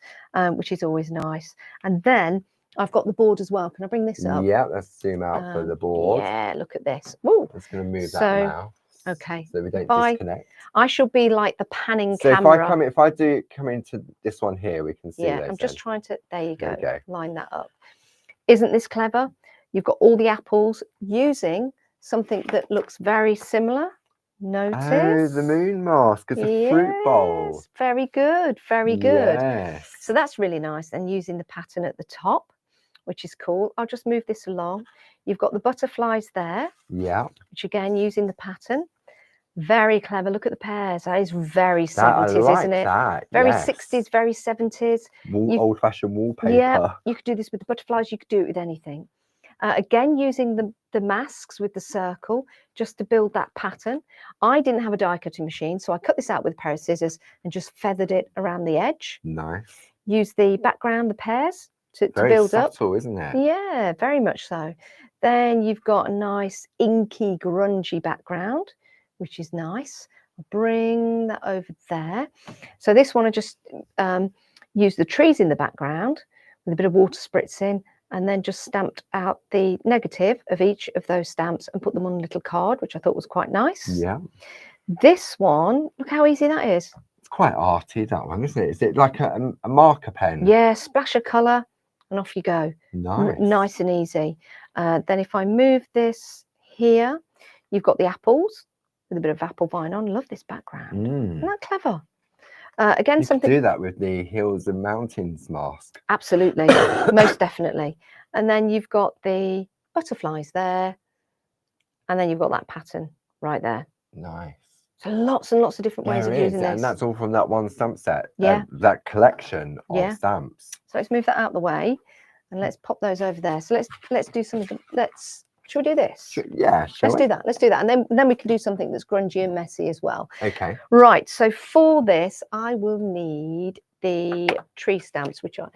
which is always nice. And then I've got the board as well. Can I bring this up? Yeah, let's zoom out for the board. Yeah, look at this. Woo. I'm just going to move that now. Okay. So we don't disconnect. I shall be like the panning so camera. So if I do come into this one here, we can see Yeah, those I'm just trying to, there you go, go. Line that up. Isn't this clever? You've got all the apples using something that looks very similar. Notice? Oh, the moon mask as a fruit bowl. Very good, very good. Yes. So that's really nice. And using the pattern at the top, which is cool. I'll just move this along. You've got the butterflies there. Yeah. Which again, using the pattern. Very clever. Look at the pears. That is very 70s, isn't it? Very 60s, very 70s. Old-fashioned wallpaper. Yeah, you could do this with the butterflies. You could do it with anything. Again, using the masks with the circle just to build that pattern. I didn't have a die cutting machine, so I cut this out with a pair of scissors and just feathered it around the edge. Nice. Use the background, the pears, to build up. Very subtle, isn't it? Yeah, very much so. Then you've got a nice inky, grungy background, which is nice. I'll bring that over there. So this one, I just use the trees in the background with a bit of water spritzing and then just stamped out the negative of each of those stamps and put them on a little card, which I thought was quite nice. Yeah. This one, look how easy that is. It's quite arty, that one, isn't it? Is it like a marker pen? Yeah, splash of colour and off you go. Nice. Nice and easy. Then if I move this here, you've got the apples with a bit of apple vine on. Love this background. Isn't that clever? Again, You something could do that with the Hills and Mountains mask. absolutely, most definitely. And then you've got the butterflies there, and then you've got that pattern right there. Nice. So lots and lots of different ways There of is, using this. and that's all from that one stamp set. Yeah. That collection of Yeah. stamps. So let's move that out of the way, and let's pop those over there. So let's do some of the, should we do this? Yeah, shall Let's we? do that. Let's do that, and then we can do something that's grungy and messy as well. Okay. Right. So for this, I will need the tree stamps, which I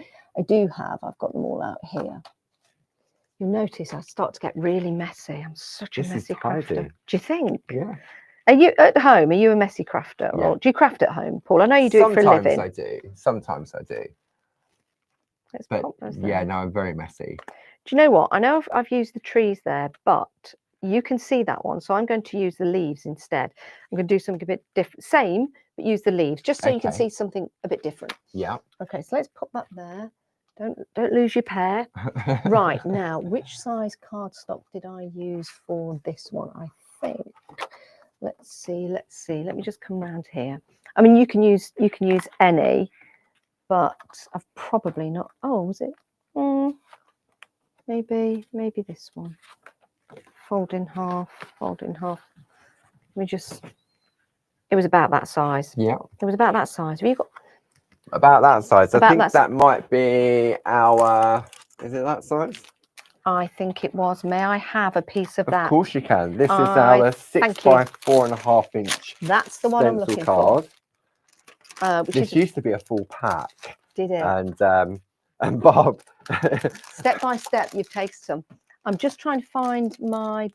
do have. I've got them all out here. You'll notice I start to get really messy. I'm such a This is messy crafter. tidy. Do you think? Yeah. Are you at home? Are you a messy crafter, Yeah. or do you craft at home, Paul? I know you do it for a living. Sometimes I do. Sometimes I do. Let's But pop those yeah, there. no, I'm very messy. Do you know what? I know I've used the trees there, but you can see that one. So I'm going to use the leaves instead. I'm going to do something a bit different. Same, but use the leaves, just so you can Okay. see something a bit different. Yeah. Okay, so let's pop that there. Don't lose your pair. Right, now, which size cardstock did I use for this one? I think. Let's see. Let me just come round here. I mean, you can use any, but I've probably not. Oh, was it? Maybe this one. Fold in half. Fold in half. Let me just. It was about that size. Yeah. It was about that size. Have you got? About that size. I About think that that might be our. Is it that size? I think it was. May I have a piece of that? Of course you can. This is I our 6 thank you. by 4.5 inch That's the one I'm stencil looking card. for. Which This is, used to be a full pack, did it? and Bob. Step by step, you've taken some. I'm just trying to find my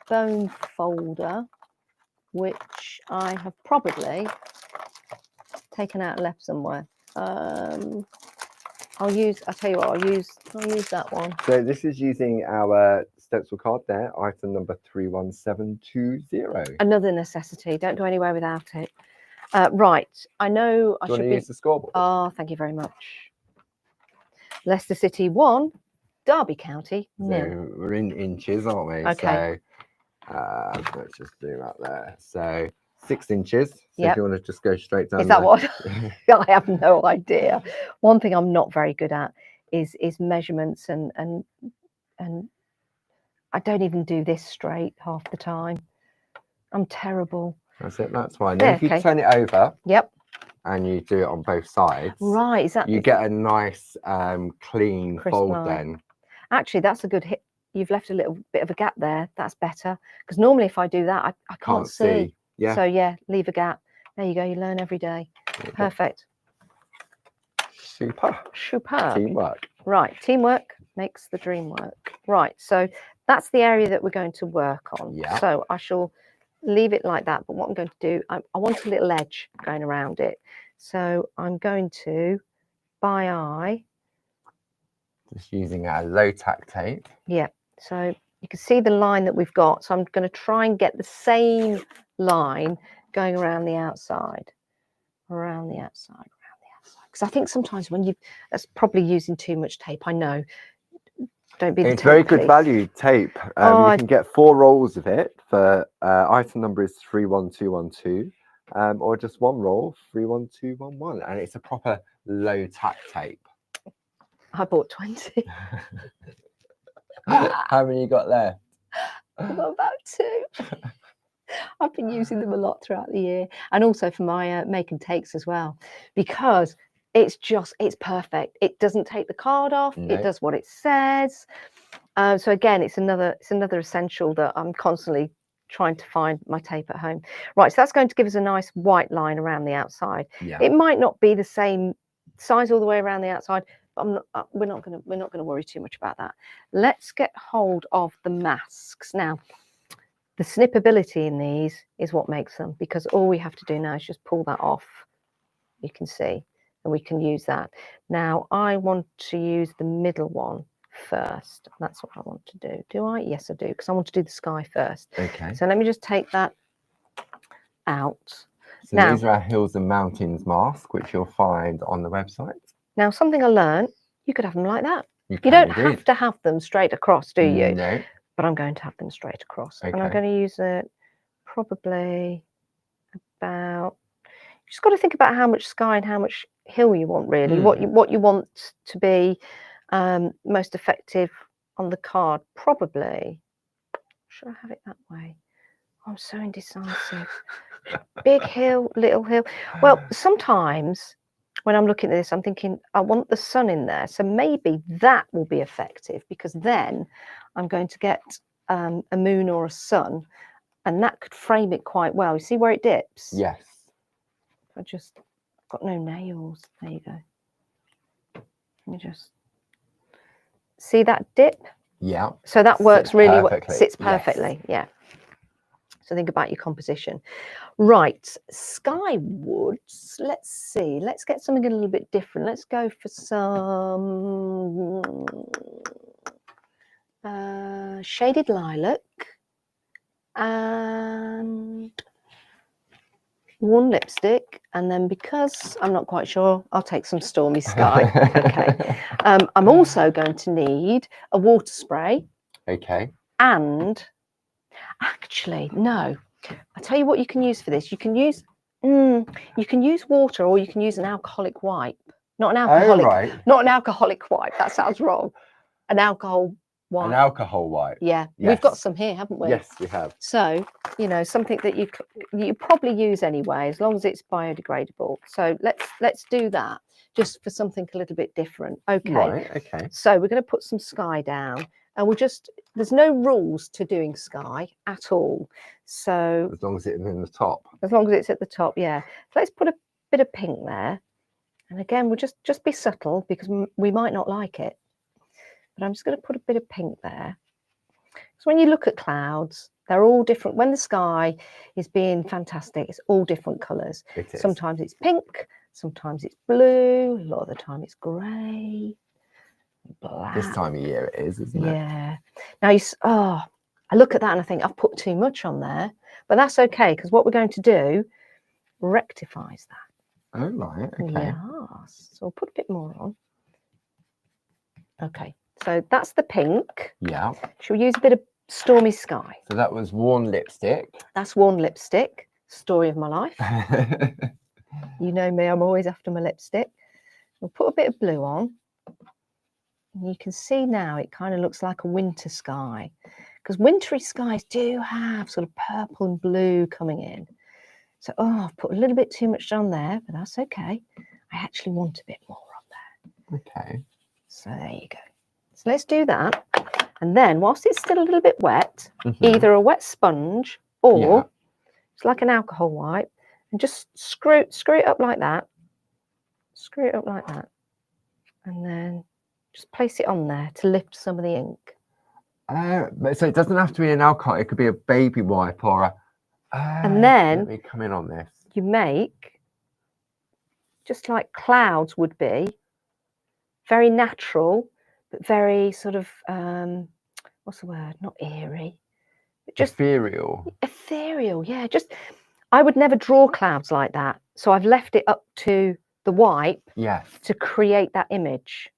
bone folder, which I have probably taken out and left somewhere. I'll tell you what, I'll use that one. So this is using our stencil card there, item number 31720. Another necessity. Don't go anywhere without it. Right, I know I Do you should want to be. use the scoreboard? Oh, thank you very much. Leicester City 1, Derby County 0. So we're in inches, aren't we? Okay. So let's just do that there. So 6 inches. So Yep. if you want to just go straight down. Is that there. what? I have no idea. One thing I'm not very good at is measurements and I don't even do this straight half the time. I'm terrible. That's it. That's fine. There, Then if you okay. turn it over Yep. and you do it on both sides, Right. Is that you get a nice clean Crisp fold line. then. actually that's a good hit. You've left a little bit of a gap there. That's better because normally if I do that, I can't see. Yeah. So yeah, leave a gap. There you go. You learn every day. There you go. Perfect. Super. Superb. Teamwork. Right, teamwork makes the dream work. Right, so that's the area that we're going to work on. Yeah. So I shall leave it like that. But what I'm going to do, I want a little edge going around it. So I'm going to, by eye, Just using our low tack tape. yeah. So you can see the line that we've got. So I'm going to try and get the same line going around the outside, around the outside. Because I think sometimes when that's probably using too much tape. I know. Don't be the It's very tape good police. value tape. Oh, you can get 4 rolls of it for item number is 31212, or just 1 roll 31211, and it's a proper low tack tape. I bought 20. How many you got left? I've got about 2. I've been using them a lot throughout the year, and also for my make and takes as well, because it's perfect. It doesn't take the card off. No. It does what it says. So again, it's another essential that I'm constantly trying to find my tape at home. Right, so that's going to give us a nice white line around the outside. Yeah. It might not be the same size all the way around the outside, but we're not going to worry too much about that. Let's get hold of the masks now. The snippability in these is what makes them, because all we have to do now is just pull that off. You can see, and we can use that. Now I want to use the middle one first. That's what I want to do. Do I? Yes, I do, because I want to do the sky first. Okay. So let me just take that out. So Now- these are our hills and mountains mask, which you'll find on the website. Now, something I learned, you could have them like that. You can don't indeed. have to have them straight across, do you? No. But I'm going to have them straight across. And I'm Okay. going to use it probably about, you just got to think about how much sky and how much hill you want, really. What you want to be most effective on the card. Probably, should I have it that way? I'm so indecisive. Big hill, little hill. Well, sometimes when I'm looking at this, I'm thinking I want the sun in there. So maybe that will be effective, because then I'm going to get a moon or a sun, and that could frame it quite well. You see where it dips? Yes. I just got no nails. There you go. Let me just see that dip. Yeah. So that works Sits really well. perfectly, Sits yes. perfectly. Yeah. So think about your composition. Right, skywoods. Let's see. Let's get something a little bit different. Let's go for some shaded lilac and one lipstick. And then, because I'm not quite sure, I'll take some stormy sky. Okay. I'm also going to need a water spray. Okay. And actually, no. I'll tell you what you can use for this. You can use water, or you can use an alcoholic wipe. Not an alcoholic, right. not an alcoholic wipe. That sounds wrong. An alcohol wipe. An alcohol wipe. Yeah, Yes. we've got some here, haven't we? Yes, we have. So, something that you probably use anyway, as long as it's biodegradable. So let's do that, just for something a little bit different. Okay. Right. Okay. So we're going to put some sky down, and there's no rules to doing sky at all. So As long as it's in the top. as long as it's at the top, yeah. So let's put a bit of pink there. And again, we'll just be subtle, because we might not like it. But I'm just going to put a bit of pink there. So when you look at clouds, they're all different. When the sky is being fantastic, it's all different colours. It is. Sometimes it's pink, sometimes it's blue, a lot of the time it's grey, black. This time of year it is, isn't it? Yeah. Now I look at that and I think I've put too much on there, but that's okay, because what we're going to do rectifies that. Oh, right. Okay. Yes. So we'll put a bit more on. Okay. So that's the pink. Yeah. Shall we use a bit of stormy sky? So that was one lipstick. That's one lipstick. Story of my life. You know me, I'm always after my lipstick. We'll put a bit of blue on. And you can see now it kind of looks like a winter sky, because wintry skies do have sort of purple and blue coming in. So, I've put a little bit too much on there, but that's okay. I actually want a bit more on there. Okay. So there you go. So let's do that. And then, whilst it's still a little bit wet, Mhm. either a wet sponge or Yeah. it's like an alcohol wipe, and just screw it up like that. Screw it up like that. And then just place it on there to lift some of the ink. So it doesn't have to be an alcohol. It could be a baby wipe or a. And then- let me come in on this. You make, just like clouds would be, very natural, but very sort of, what's the word? Not eerie, but just Ethereal. ethereal. Yeah, I would never draw clouds like that. So I've left it up to the wipe Yes. to create that image.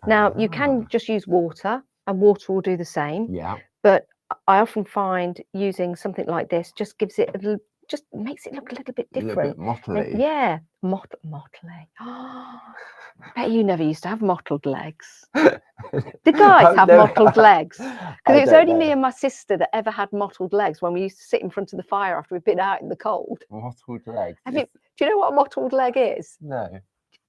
Now, you can just use water, and water will do the same. Yeah. But I often find using something like this just gives it just makes it look a little bit A different. little bit mottly. Yeah, mottly. I bet you never used to have mottled legs. Did guys have mottled legs? Because it was only me and my sister that ever had mottled legs when we used to sit in front of the fire after we'd been out in the cold. Mottled legs. Do you know what a mottled leg is? No.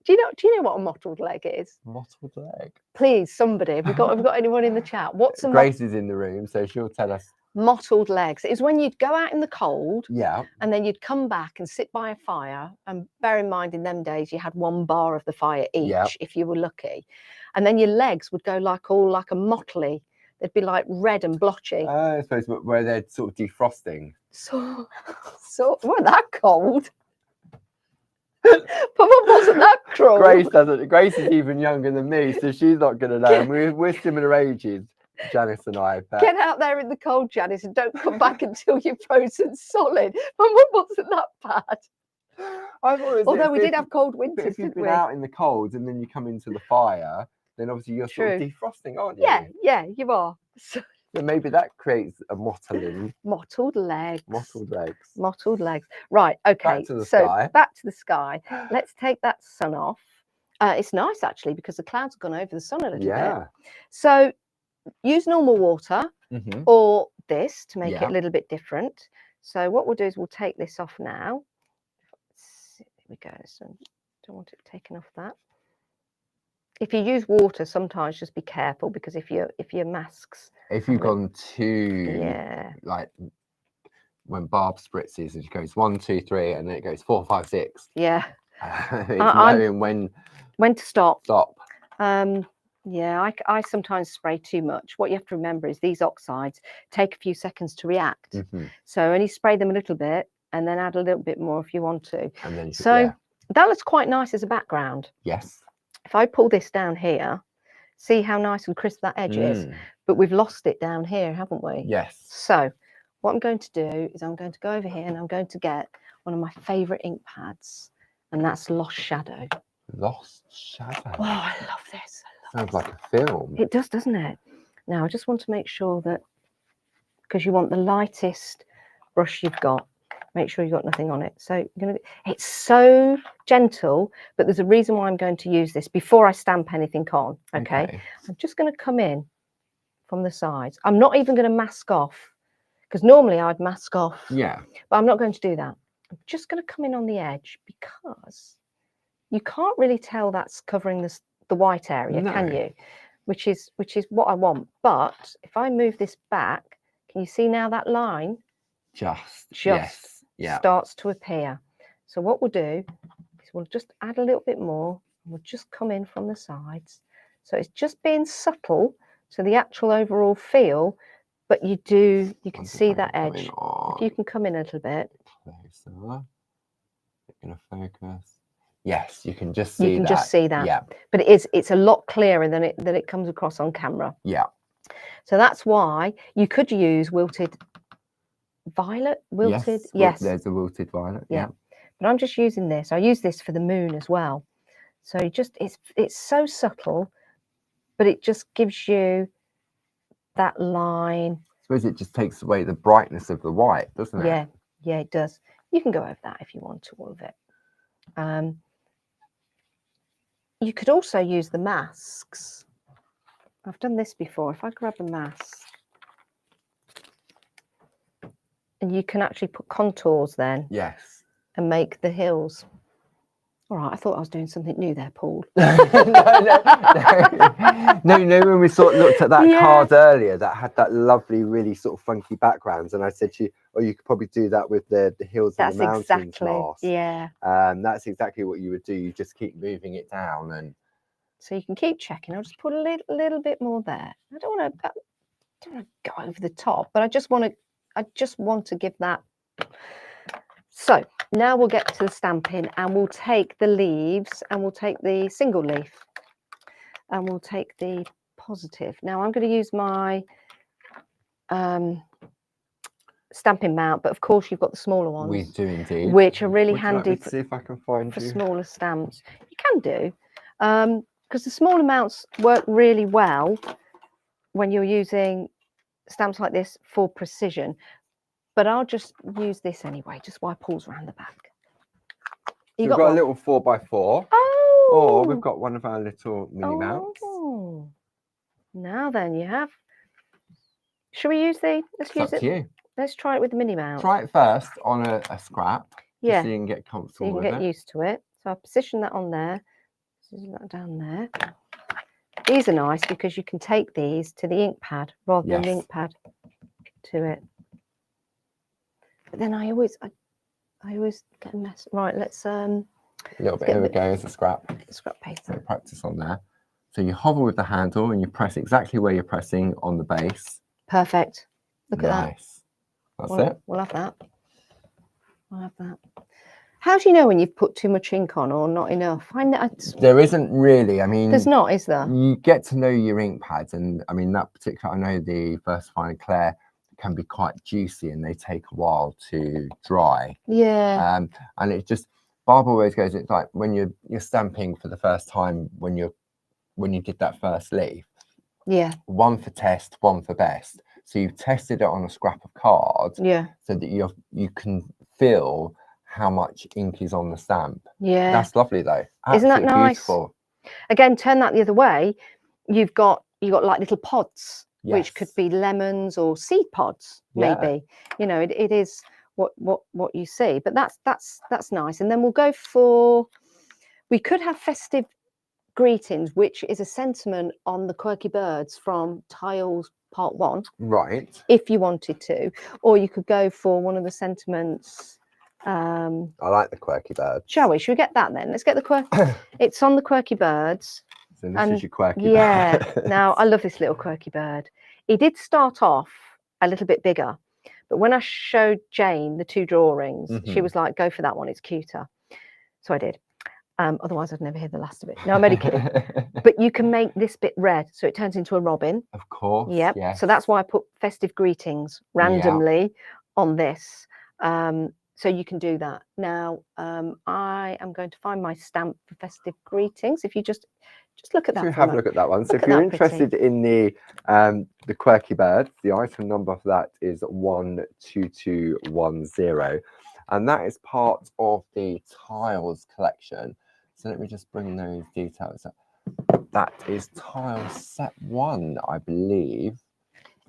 Do you know what a mottled leg is? Mottled leg. Please, somebody, have we got anyone in the chat? What's a Grace is in the room, so she'll tell us. mottled legs? It was when you'd go out in the cold, Yeah. and then you'd come back and sit by a fire. And bear in mind, in them days, you had one bar of the fire each, Yep. if you were lucky. And then your legs would go like a motley. They'd be like red and blotchy. I suppose where they're sort of defrosting. So weren't that cold? But Mum wasn't that cruel. Grace doesn't. Grace is even younger than me, so she's not going to know. And we're similar ages, Janice and I. But Get out there in the cold, Janice, and don't come back until you're frozen solid. My Mum wasn't that bad. I thought it was, Although we if did have cold But winters, if you've didn't been we? out in the cold and then you come into the fire, then obviously you're sort of True. defrosting, aren't you? Yeah, you are. So, maybe that creates a mottling. mottled legs. Mottled legs. Mottled legs. Right, okay. to the so sky. back to the sky. Let's take that sun off. It's nice actually because the clouds have gone over the sun a little bit. Yeah. So use normal water Mm-hmm. or this to make it Yeah. a little bit different. So what we'll do is we'll take this off now. Here we go. So don't want it taken off that. If you use water, sometimes just be careful because if your masks, If you've gone too, yeah, like when Barb spritzes and she goes 1, 2, 3, and then it goes 4, 5, 6. yeah, It's knowing when to stop. stop. Yeah, I sometimes spray too much. What you have to remember is these oxides take a few seconds to react. Mm-hmm. So only spray them a little bit and then add a little bit more if you want to. And then So that looks quite nice as a background. yes. If I pull this down here, see how nice and crisp that edge is. But we've lost it down here, haven't we? Yes. So what I'm going to do is I'm going to go over here and I'm going to get one of my favourite ink pads, and that's Lost Shadow. Lost Shadow. Oh, I love this. Sounds like a film. It does, doesn't it? Now, I just want to make sure that, because you want the lightest brush you've got, make sure you've got nothing on it. So it's so gentle, but there's a reason why I'm going to use this before I stamp anything on, okay? I'm just going to come in from the sides. I'm not even going to mask off, because normally I'd mask off. Yeah. But I'm not going to do that. I'm just going to come in on the edge because you can't really tell that's covering the white area, can No. you? Which is what I want. But if I move this back, can you see now that line Just yes. Yeah. starts to appear? So what we'll do is we'll just add a little bit more. We'll just come in from the sides. So it's just being subtle to the actual overall feel, but you can see that edge. If you can come in a little bit. Closer. Going to focus. Yes, you can just see that. You can just see that. Yeah. But it's a lot clearer than it comes across on camera. Yeah. So that's why you could use wilted violet. Wilted, yes. There's a wilted violet. Yeah. But I'm just using this. I use this for the moon as well. So it's so subtle, but it just gives you that line. I suppose it just takes away the brightness of the white, doesn't it? Yeah, it does. You can go over that if you want to, all of it. You could also use the masks. I've done this before. If I grab a mask, and you can actually put contours then. Yes. And make the hills. All right, I thought I was doing something new there, Paul. No, when we looked at that card earlier that had that lovely, really sort of funky backgrounds, and I said to you, oh, you could probably do that with the hills and the mountains mask. Yeah. That's exactly what you would do. You just keep moving it down, and so you can keep checking. I'll just put a little bit more there. I don't want to go over the top, but I just want to give that. So now we'll get to the stamping, and we'll take the leaves, and we'll take the single leaf, and we'll take the positive. Now I'm going to use my stamping mount, but of course you've got the smaller ones. We do indeed. Which are really handy see if I can find for smaller stamps. You can do, because the smaller mounts work really well when you're using stamps like this for precision. But I'll just use this anyway, just while Paul's around the back. We've got a little 4x4. Oh! Or we've got one of our little mini mounts. Oh! Now then, you have. Shall we use let's use it. To you. Let's try it with the mini mount. Try it first on a scrap. Yeah. So you can get comfortable so you can get used to it. So I'll position that on there. Position that down there. These are nice because you can take these to the ink pad rather than the ink pad to it. But then I always get a mess. Right, let's a little bit. Here we go. As a scrap. Scrap paper. So practice on there. So you hover with the handle and you press exactly where you're pressing on the base. Perfect. Look at that. That's it. We'll have that. We'll have that. How do you know when you've put too much ink on or not enough? I know There isn't really. I mean, there's not, is there? you get to know your ink pads, and I mean that particular. I know the VersaFine Eclair can be quite juicy, and they take a while to dry. Yeah. And it just Barbara always goes. It's like when you're stamping for the first time when you did that first leaf. Yeah. One for test, one for best. So you've tested it on a scrap of card, Yeah. so that you can feel how much ink is on the stamp. Yeah. That's lovely though. Isn't that Absolutely nice? beautiful. Again, turn that the other way. You've got like little pods, which could Yes. be lemons or seed pods, Yeah. maybe. You know, it is what you see. But that's nice. And then we'll go for. We could have festive greetings, which is a sentiment on the quirky birds from Tiles Part 1, Right. if you wanted to, or you could go for one of the sentiments. I like the quirky birds. Shall we? Should we get that then? Let's get the quirky. It's on the quirky birds. So this And is your quirky Yeah. bird. Now I love this little quirky bird. He did start off a little bit bigger, but when I showed Jane the 2 drawings, she Mhm. was like, "Go for that one. It's cuter." So I did. Otherwise, I'd never hear the last of it. No, I'm only kidding. But you can make this bit red, so it turns into a robin. Of course. Yep. Yes. So that's why I put festive greetings randomly on this. So you can do that. Now, I am going to find my stamp for festive greetings. If you just look at that. Should we for have a moment. look at that one? So Look if at you're that pretty. interested in the quirky bird, the item number for that is 12210, and that is part of the Tiles collection. So let me just bring those details up. That is Tiles set 1, I believe.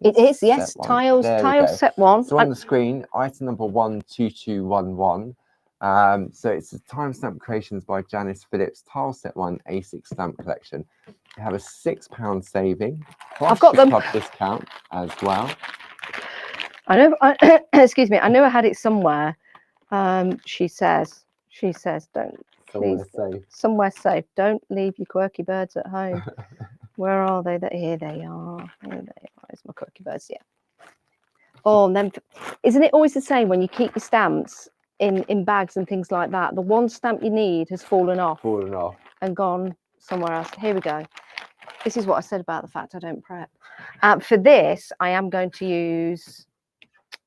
It is, yes. Set 1. Tiles There we go. set 1. So on the screen, item number 12211. So it's the Timestamp Creations by Janice Phillips Tile Set 1 A6 stamp collection. You have a £6 saving. Plus I've got the them. club discount as well. I know. Excuse me. I know I had it somewhere. She says, don't. Somewhere Please, safe. somewhere safe. Don't leave your quirky birds at home. Where are they? Here they are. Here they are. It's my quirky birds. Yeah. Oh, and then isn't it always the same when you keep your stamps in bags and things like that? The one stamp you need has fallen off and gone somewhere else. Here we go. This is what I said about the fact I don't prep. For this, I am going to use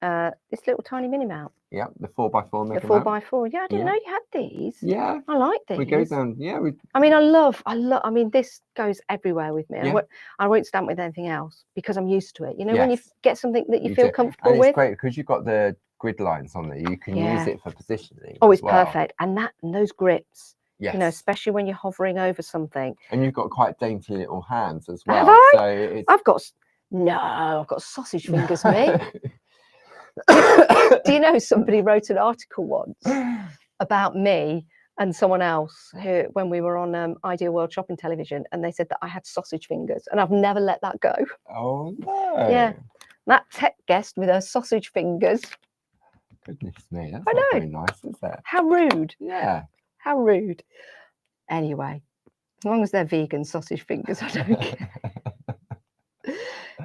this little tiny mini mount. Yeah, the 4x4 The Mega 4x4. Yeah, I didn't Yeah. know you had these. Yeah. I like these. We go down. Yeah. I mean, I love. I mean, this goes everywhere with me. Yeah. I won't stamp with anything else because I'm used to it. You know, when you Yes. get something that you You feel do. comfortable And with. it's great because you've got the grid lines on there. You can use Yeah. it for positioning. Oh, as it's well. perfect. And those grips. Yes. You know, especially when you're hovering over something. And you've got quite dainty little hands as Have well. I? So it's... I've got sausage fingers, mate. Do you know somebody wrote an article once about me and someone else who, when we were on Ideal World Shopping Television, and they said that I had sausage fingers, and I've never let that go. Oh no! Yeah, that tech guest with her sausage fingers. Goodness me, that's I not know. very nice, is it? How rude! Yeah. How rude. Anyway, as long as they're vegan sausage fingers, I don't care.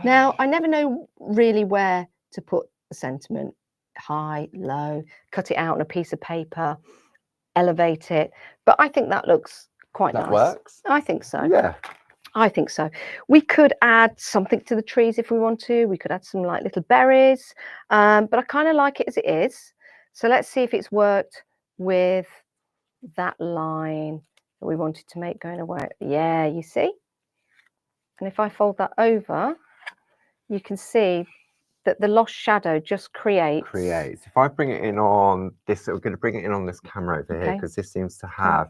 Now, I never know really where to put the sentiment. High, low, cut it out on a piece of paper, elevate it. But I think that looks quite nice. That works? I think so. Yeah. I think so. We could add something to the trees if we want to. We could add some like little berries, but I kind of like it as it is. So let's see if it's worked with that line that we wanted to make going away. Yeah, you see? And if I fold that over, you can see that the lost shadow just creates. If I bring it in on this, we're going to bring it in on this camera over here because this seems to have.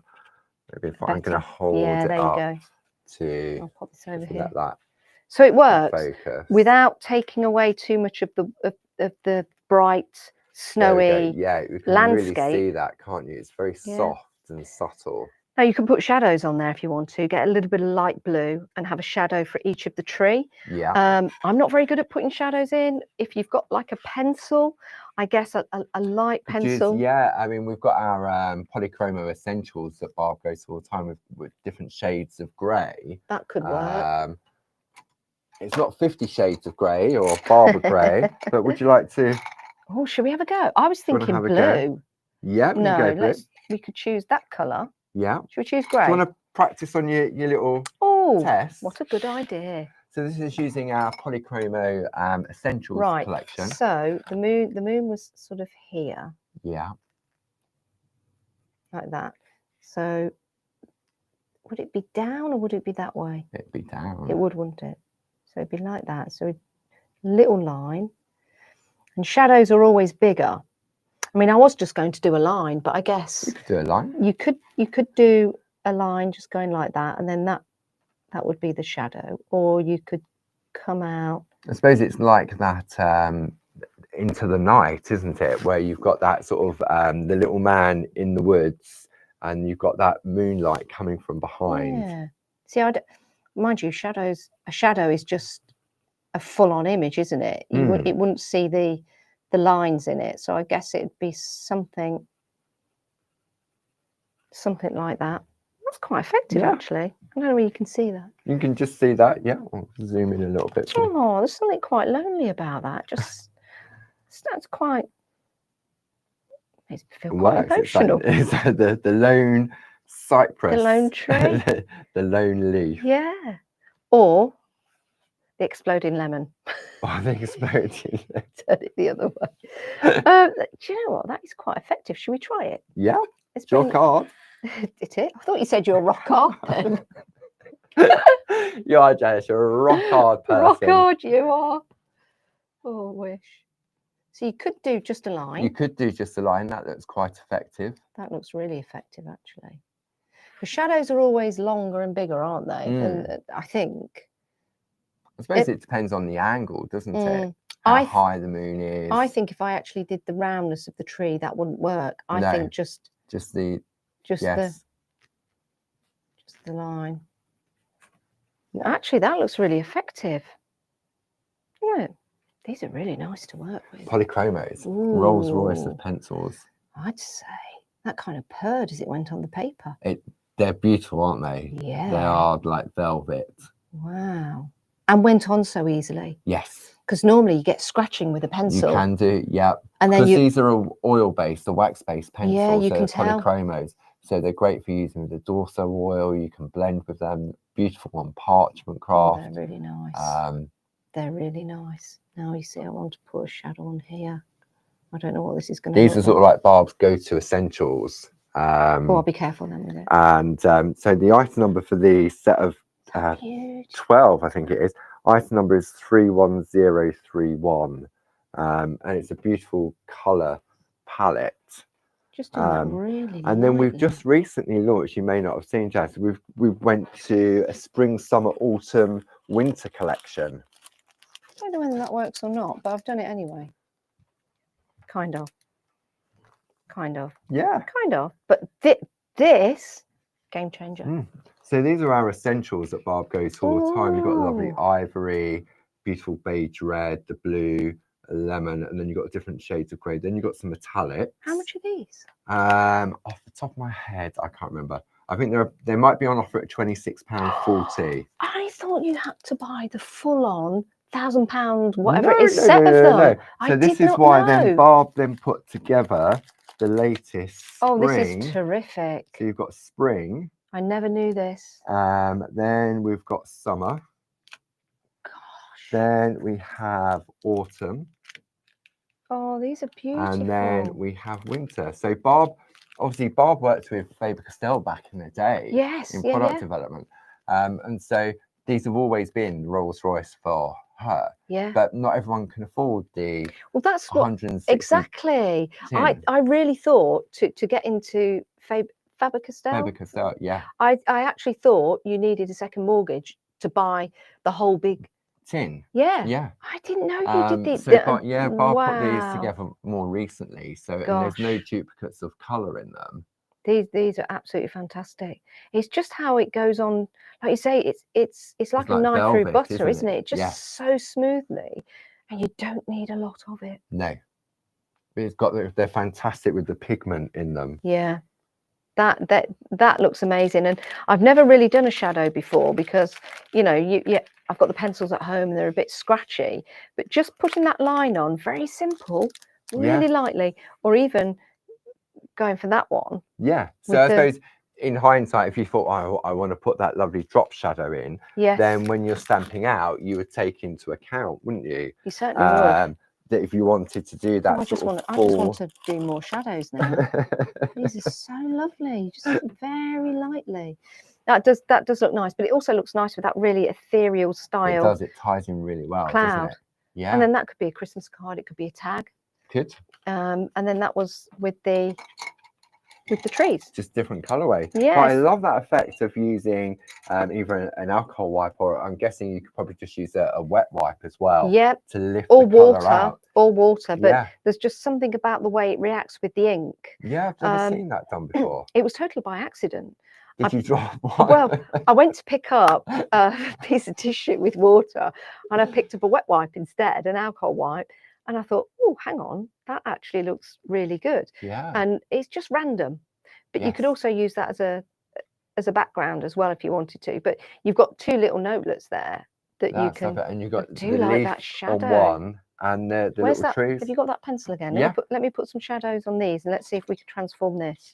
Maybe if I'm going to hold yeah, it there up you go. to I'll pop this over just here. let that So it works focus without taking away too much of the bright, There we go. snowy. Yeah, you can landscape. really see that, can't you? It's very Yeah. soft and subtle. Now you can put shadows on there if you want to. Get a little bit of light blue and have a shadow for each of the tree. Yeah. I'm not very good at putting shadows in. If you've got like a pencil, I guess a light pencil. Yeah, I mean, we've got our Polychroma Essentials that Barb goes to all the time with different shades of grey. That could work. It's not 50 Shades of Grey or Barbara Grey, but would you like to? Oh, should we have a go? I was thinking have a blue. go? Yeah, you No, go for it. we could choose that colour. Yeah. Should we choose Do you grey? want to practice on your little Oh, test? what a good idea. So this is using our Polychromo Essentials Right. collection. So the moon was sort of here, Yeah. like that. So would it be down or would it be that way? It'd be down. It would, wouldn't it? So it'd be like that. So a little line. And shadows are always bigger. I mean, I was just going to do a line, but I guess You could do a line. you could do a line just going like that, and then that would be the shadow. Or you could come out. I suppose it's like that Into the Night, isn't it? Where you've got that sort of the little man in the woods, and you've got that moonlight coming from behind. Yeah. See, mind you, a shadow is just a full-on image, isn't it? It wouldn't see the lines in it. So I guess it'd be something like that. That's quite effective, Yeah. actually. I don't know where you can see that. You can just see that. Yeah. I'll zoom in a little bit. For you. Oh, there's something quite lonely about that. Just that's quite. Makes me feel quite Works. emotional. It's like the lone cypress. The lone tree. the lone leaf. Yeah. Or the exploding lemon. Oh, the exploding. Turn it the other way. Do you know what? That is quite effective. Should we try it? Yeah. Let's Your bring- card. Did it? I thought you said you're a rock hard then. You are, Janice. You're a rock hard person. Rock hard you are. Oh, wish. So you could do just a line. You could do just a line. That looks quite effective. That looks really effective, actually. The shadows are always longer and bigger, aren't they? And I think. I suppose it depends on the angle, doesn't it? How high the moon is. I think if I actually did the roundness of the tree, that wouldn't work. I think just the line. Actually, that looks really effective. Yeah, these are really nice to work with. Polychromos, Rolls Royce of pencils. I'd say that kind of purred as it went on the paper. They're beautiful, aren't they? Yeah. They are like velvet. Wow. And went on so easily. Yes. Because normally you get scratching with a pencil. You can do, yeah. And then these are oil-based, the wax-based pencils. Yeah, you so can they're tell. Polychromos. So they're great for using with the Dorso oil. You can blend with them. Beautiful on parchment craft. They're really nice. They're really nice. Now you see, I want to put a shadow on here. I don't know what this is going to These are sort of like Barb's go-to essentials. I'll be careful then with it. And so the item number for the set of 12, I think it is. Item number is 31031. And it's a beautiful colour palette. Just doing that really and then we've lightly. just recently launched, you may not have seen, Jazz, we went to a spring, summer, autumn, winter collection. I don't know whether that works or not, but I've done it anyway. Kind of. Yeah. Kind of. But this, game changer. So these are our essentials that Barb goes for all the time. You've got a lovely ivory, beautiful beige red, the blue, lemon, and then you've got different shades of grey. Then you've got some metallics. How much are these? Off the top of my head, I can't remember. I think they might be on offer at £26.40. I thought you had to buy the full-on £1,000, whatever it is, set of them. No. I So this did is not why know. then Barb then put together the latest spring. Oh, this is terrific. So you've got spring. I never knew this. Then we've got summer. Gosh. Then we have autumn. Oh, these are beautiful. And then we have winter. So Barb worked with Faber-Castell back in the day. Yes, in product development. And so these have always been Rolls-Royce for her. Yeah. But not everyone can afford the that's what 160 exactly. tin. I really thought to get into Faber-Castell. Faber-Castell, yeah. I actually thought you needed a second mortgage to buy the whole big tin. Yeah. Yeah. I didn't know you did these. So Barb put these together more recently. So and there's no duplicates of colour in them. These are absolutely fantastic. It's just how it goes on, like you say, it's like a knife velvet, through butter, isn't it? Just so smoothly, and you don't need a lot of it. No. They're fantastic with the pigment in them. Yeah. That looks amazing, and I've never really done a shadow before because I've got the pencils at home and they're a bit scratchy, but just putting that line on, very simple, really lightly, or even going for that one. Yeah. So With I the- suppose in hindsight, if you thought, oh, I want to put that lovely drop shadow in, Yes, then when you're stamping out, you would take into account, wouldn't you? you certainly would. That if you wanted to do that I just sort of want. I just want full... to do more shadows now. These are so lovely. Just very lightly. That does look nice, but it also looks nice with that really ethereal It style does. It ties in really well, doesn't cloud. it? Yeah. And then that could be a Christmas card. It could be a tag. Good. And then that was with the trees. Just different colorway. Yes. But I love that effect of using either an alcohol wipe, or I'm guessing you could probably just use a wet wipe as well. Yep. To lift Or the color water. out. Or water. But Yeah. there's just something about the way it reacts with the ink. Yeah, I've never seen that done before. It was totally by accident. Did you drop one? Well, I went to pick up a piece of tissue with water, and I picked up a wet wipe instead, an alcohol wipe. And I thought, oh, hang on, that actually looks really good. Yeah. And it's just random. But you could Yes. also use that as a background as well if you wanted to. But you've got two little notelets there that you That's can. perfect. And you've got do the like leaf that on shadow. one and the Where's little that? trees. Have you got that pencil again? Yeah. Let me put some shadows on these, and let's see if we can transform this.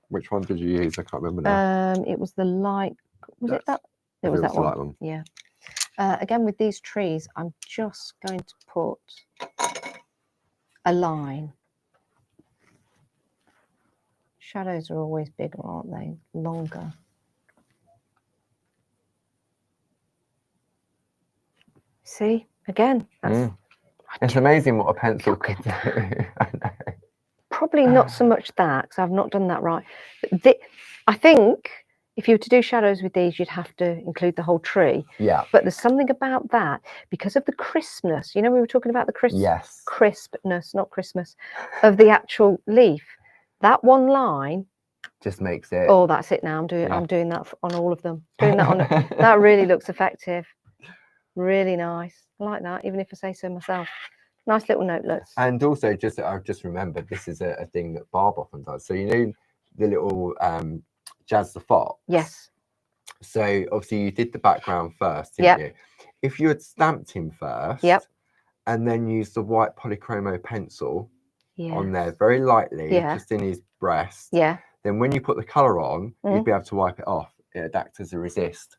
Which one did you use? I can't remember now. It was the light. Was it that? It was that the one. light one. Yeah. Again, with these trees, I'm just going to put a line. Shadows are always bigger, aren't they? Longer. See, again, that's It's amazing what a pencil could do. I know. probably not so much that, because I've not done that right. But I think if you were to do shadows with these, you'd have to include the whole tree. Yeah. But there's something about that, because of the crispness. You know, we were talking about the Yes. crispness, not Christmas, of the actual leaf. That one line. Just makes it. Oh, that's it now. I'm doing that on all of them. Doing that on. That really looks effective. Really nice. I like that, even if I say so myself. Nice little notelets. And also, I've just remembered, this is a thing that Barb often does. So you know the little Jazz the Fox. Yes. So obviously you did the background first, didn't you? If you had stamped him first, and then used the white polychromo pencil on there very lightly, just in his breast. Yeah. Then when you put the colour on, you'd be able to wipe it off. It'd act as a resist.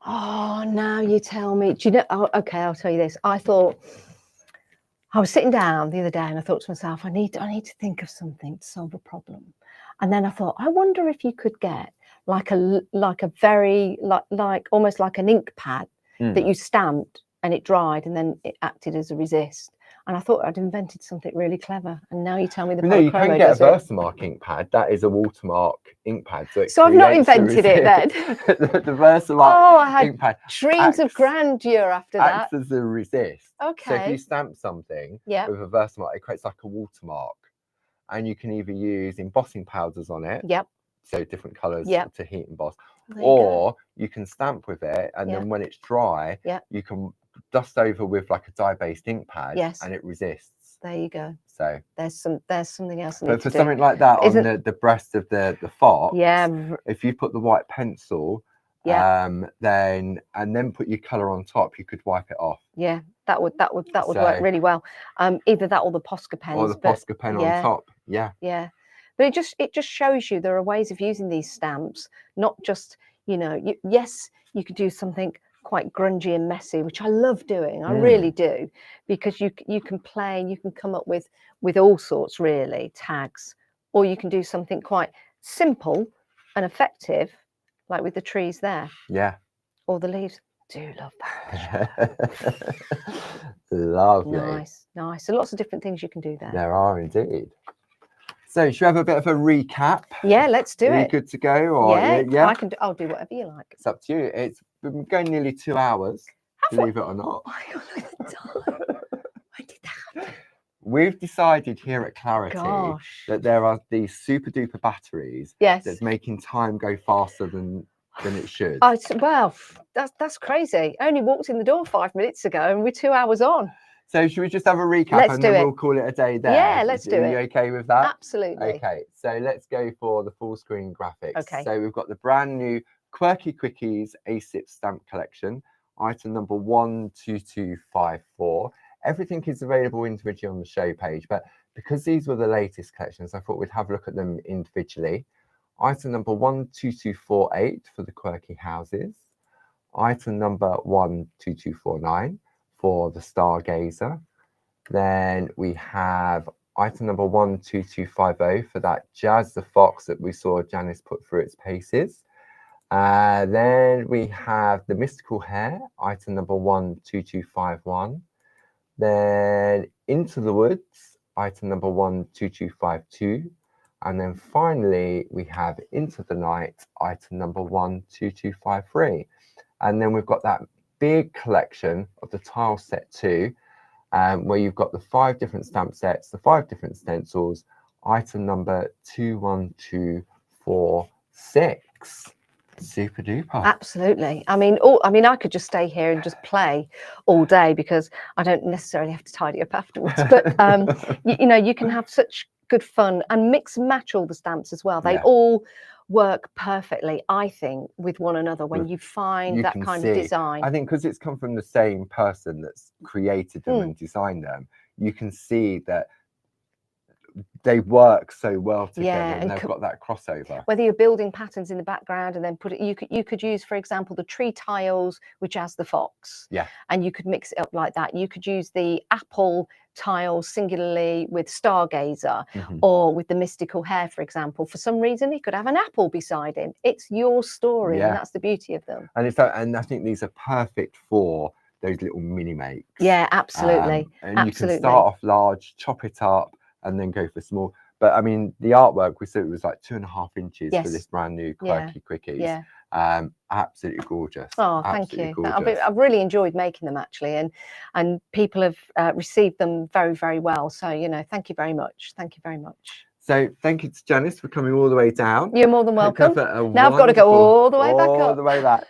Oh, now you tell me. Do you know? Oh, okay, I'll tell you this. I thought I was sitting down the other day, and I thought to myself, I need to think of something to solve a problem. And then I thought, I wonder if you could get like a very like almost like an ink pad that you stamped and it dried, and then it acted as a resist. And I thought I'd invented something really clever. And now you tell me the No, you can get a does Versamark ink pad. That is a watermark ink pad. So I've not invented it then. the Versamark I had ink pad dreams of grandeur after that. acts as a resist. Okay. So if you stamp something with a Versamark, it creates like a watermark. And you can either use embossing powders on it. Yep. So different colours to heat emboss. You can stamp with it, and then when it's dry, you can dust over with like a dye-based ink pad, and it resists. There you go. So there's something else. But for something like that on the breast of the fox, if you put the white pencil, then put your colour on top, you could wipe it off. Yeah, that would work really well. Either that or the Posca pens. Or the Posca pen on top. Yeah. Yeah. But it just shows you there are ways of using these stamps, not just, you know, yes, you could do something quite grungy and messy, which I love doing. I really do, because you can play, you can come up with all sorts, really, tags, or you can do something quite simple and effective, like with the trees there. Yeah. Or the leaves. Do love that. Lovely. Nice. So lots of different things you can do there. There are indeed. So should we have a bit of a recap? Yeah, let's do it. Are you good to go? Or, yeah. I'll do whatever you like. It's up to you. It's been going nearly 2 hours, believe it or not. Oh my God, look at the time. When did that happen? We've decided here at Clarity that there are these super duper batteries that's making time go faster than it should. Well, that's crazy. I only walked in the door 5 minutes ago and we're 2 hours on. So should we just have a recap and then we'll call it a day there? Yeah, let's do it. Are you okay with that? Absolutely. Okay, so let's go for the full screen graphics. Okay. So we've got the brand new Quirky Quickies ASIP stamp collection, item number 12254. Everything is available individually on the show page, but because these were the latest collections, I thought we'd have a look at them individually. Item number 12248 for the quirky houses. Item number 12249 for the Stargazer. Then we have item number 12250 for that Jazz the Fox that we saw Janice put through its paces. Then we have the Mystical Hare, item number 12251. Then Into the Woods, item number 12252. And then finally, we have Into the Night, item number 12253. And then we've got that big collection of the tile set 2, where you've got the 5 different stamp sets, the 5 different stencils, item number 21246. Super duper. Absolutely. I mean, I could just stay here and just play all day because I don't necessarily have to tidy up afterwards. But you know, you can have such good fun and mix and match all the stamps as well. They Yeah. all work perfectly, I think, with one another when you find You that can kind see. of design. I think because it's come from the same person that's created them and designed them, you can see that they work so well together, Yeah, and and they've got that crossover. Whether you're building patterns in the background and then put it, you could use, for example, the tree tiles with Jazz the Fox. Yeah. And you could mix it up like that. You could use the apple tiles singularly with Stargazer, or with the Mystical Hare, for example. For some reason, he could have an apple beside him. It's your story, Yeah. and that's the beauty of them. And and I think these are perfect for those little mini makes. Yeah, absolutely. And absolutely. you can start off large, chop it up, and then go for small. But I mean, the artwork, we said it was like 2.5 inches for this brand new quirky quickies. Yeah. Absolutely gorgeous. Oh, absolutely thank you. Gorgeous. I've really enjoyed making them actually, and people have received them very, very well. So, you know, thank you very much. Thank you very much. So thank you to Janice for coming all the way down. You're more than welcome. Now Now I've got to go all the way back up. All the way back.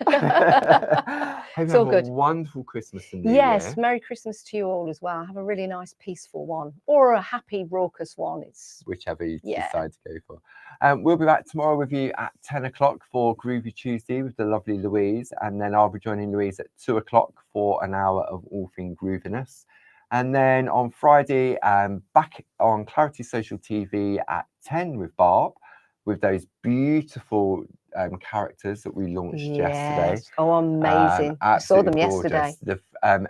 Hope It's you all have good. a wonderful Christmas and New Yes, Year. Merry Christmas to you all as well. Have a really nice, peaceful one, or a happy, raucous one. It's Whichever you decide to go for. We'll be back tomorrow with you at 10 o'clock for Groovy Tuesday with the lovely Louise. And then I'll be joining Louise at 2 o'clock for an hour of all things grooviness. And then on Friday, back on Clarity Social TV at 10 with Barb, with those beautiful characters that we launched yesterday. Oh, amazing. I saw them yesterday. The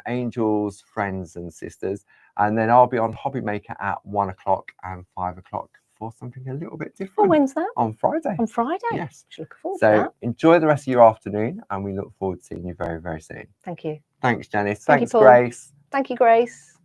angels, friends and sisters. And then I'll be on Hobbymaker at 1 o'clock and 5 o'clock for something a little bit different. Oh, when's that? On Friday. On Friday? Yes. Looking forward to So that. enjoy the rest of your afternoon, and we look forward to seeing you very, very soon. Thank you. Thanks, Janice. Thank you, Thanks, Paul. Grace. Thank you, Grace.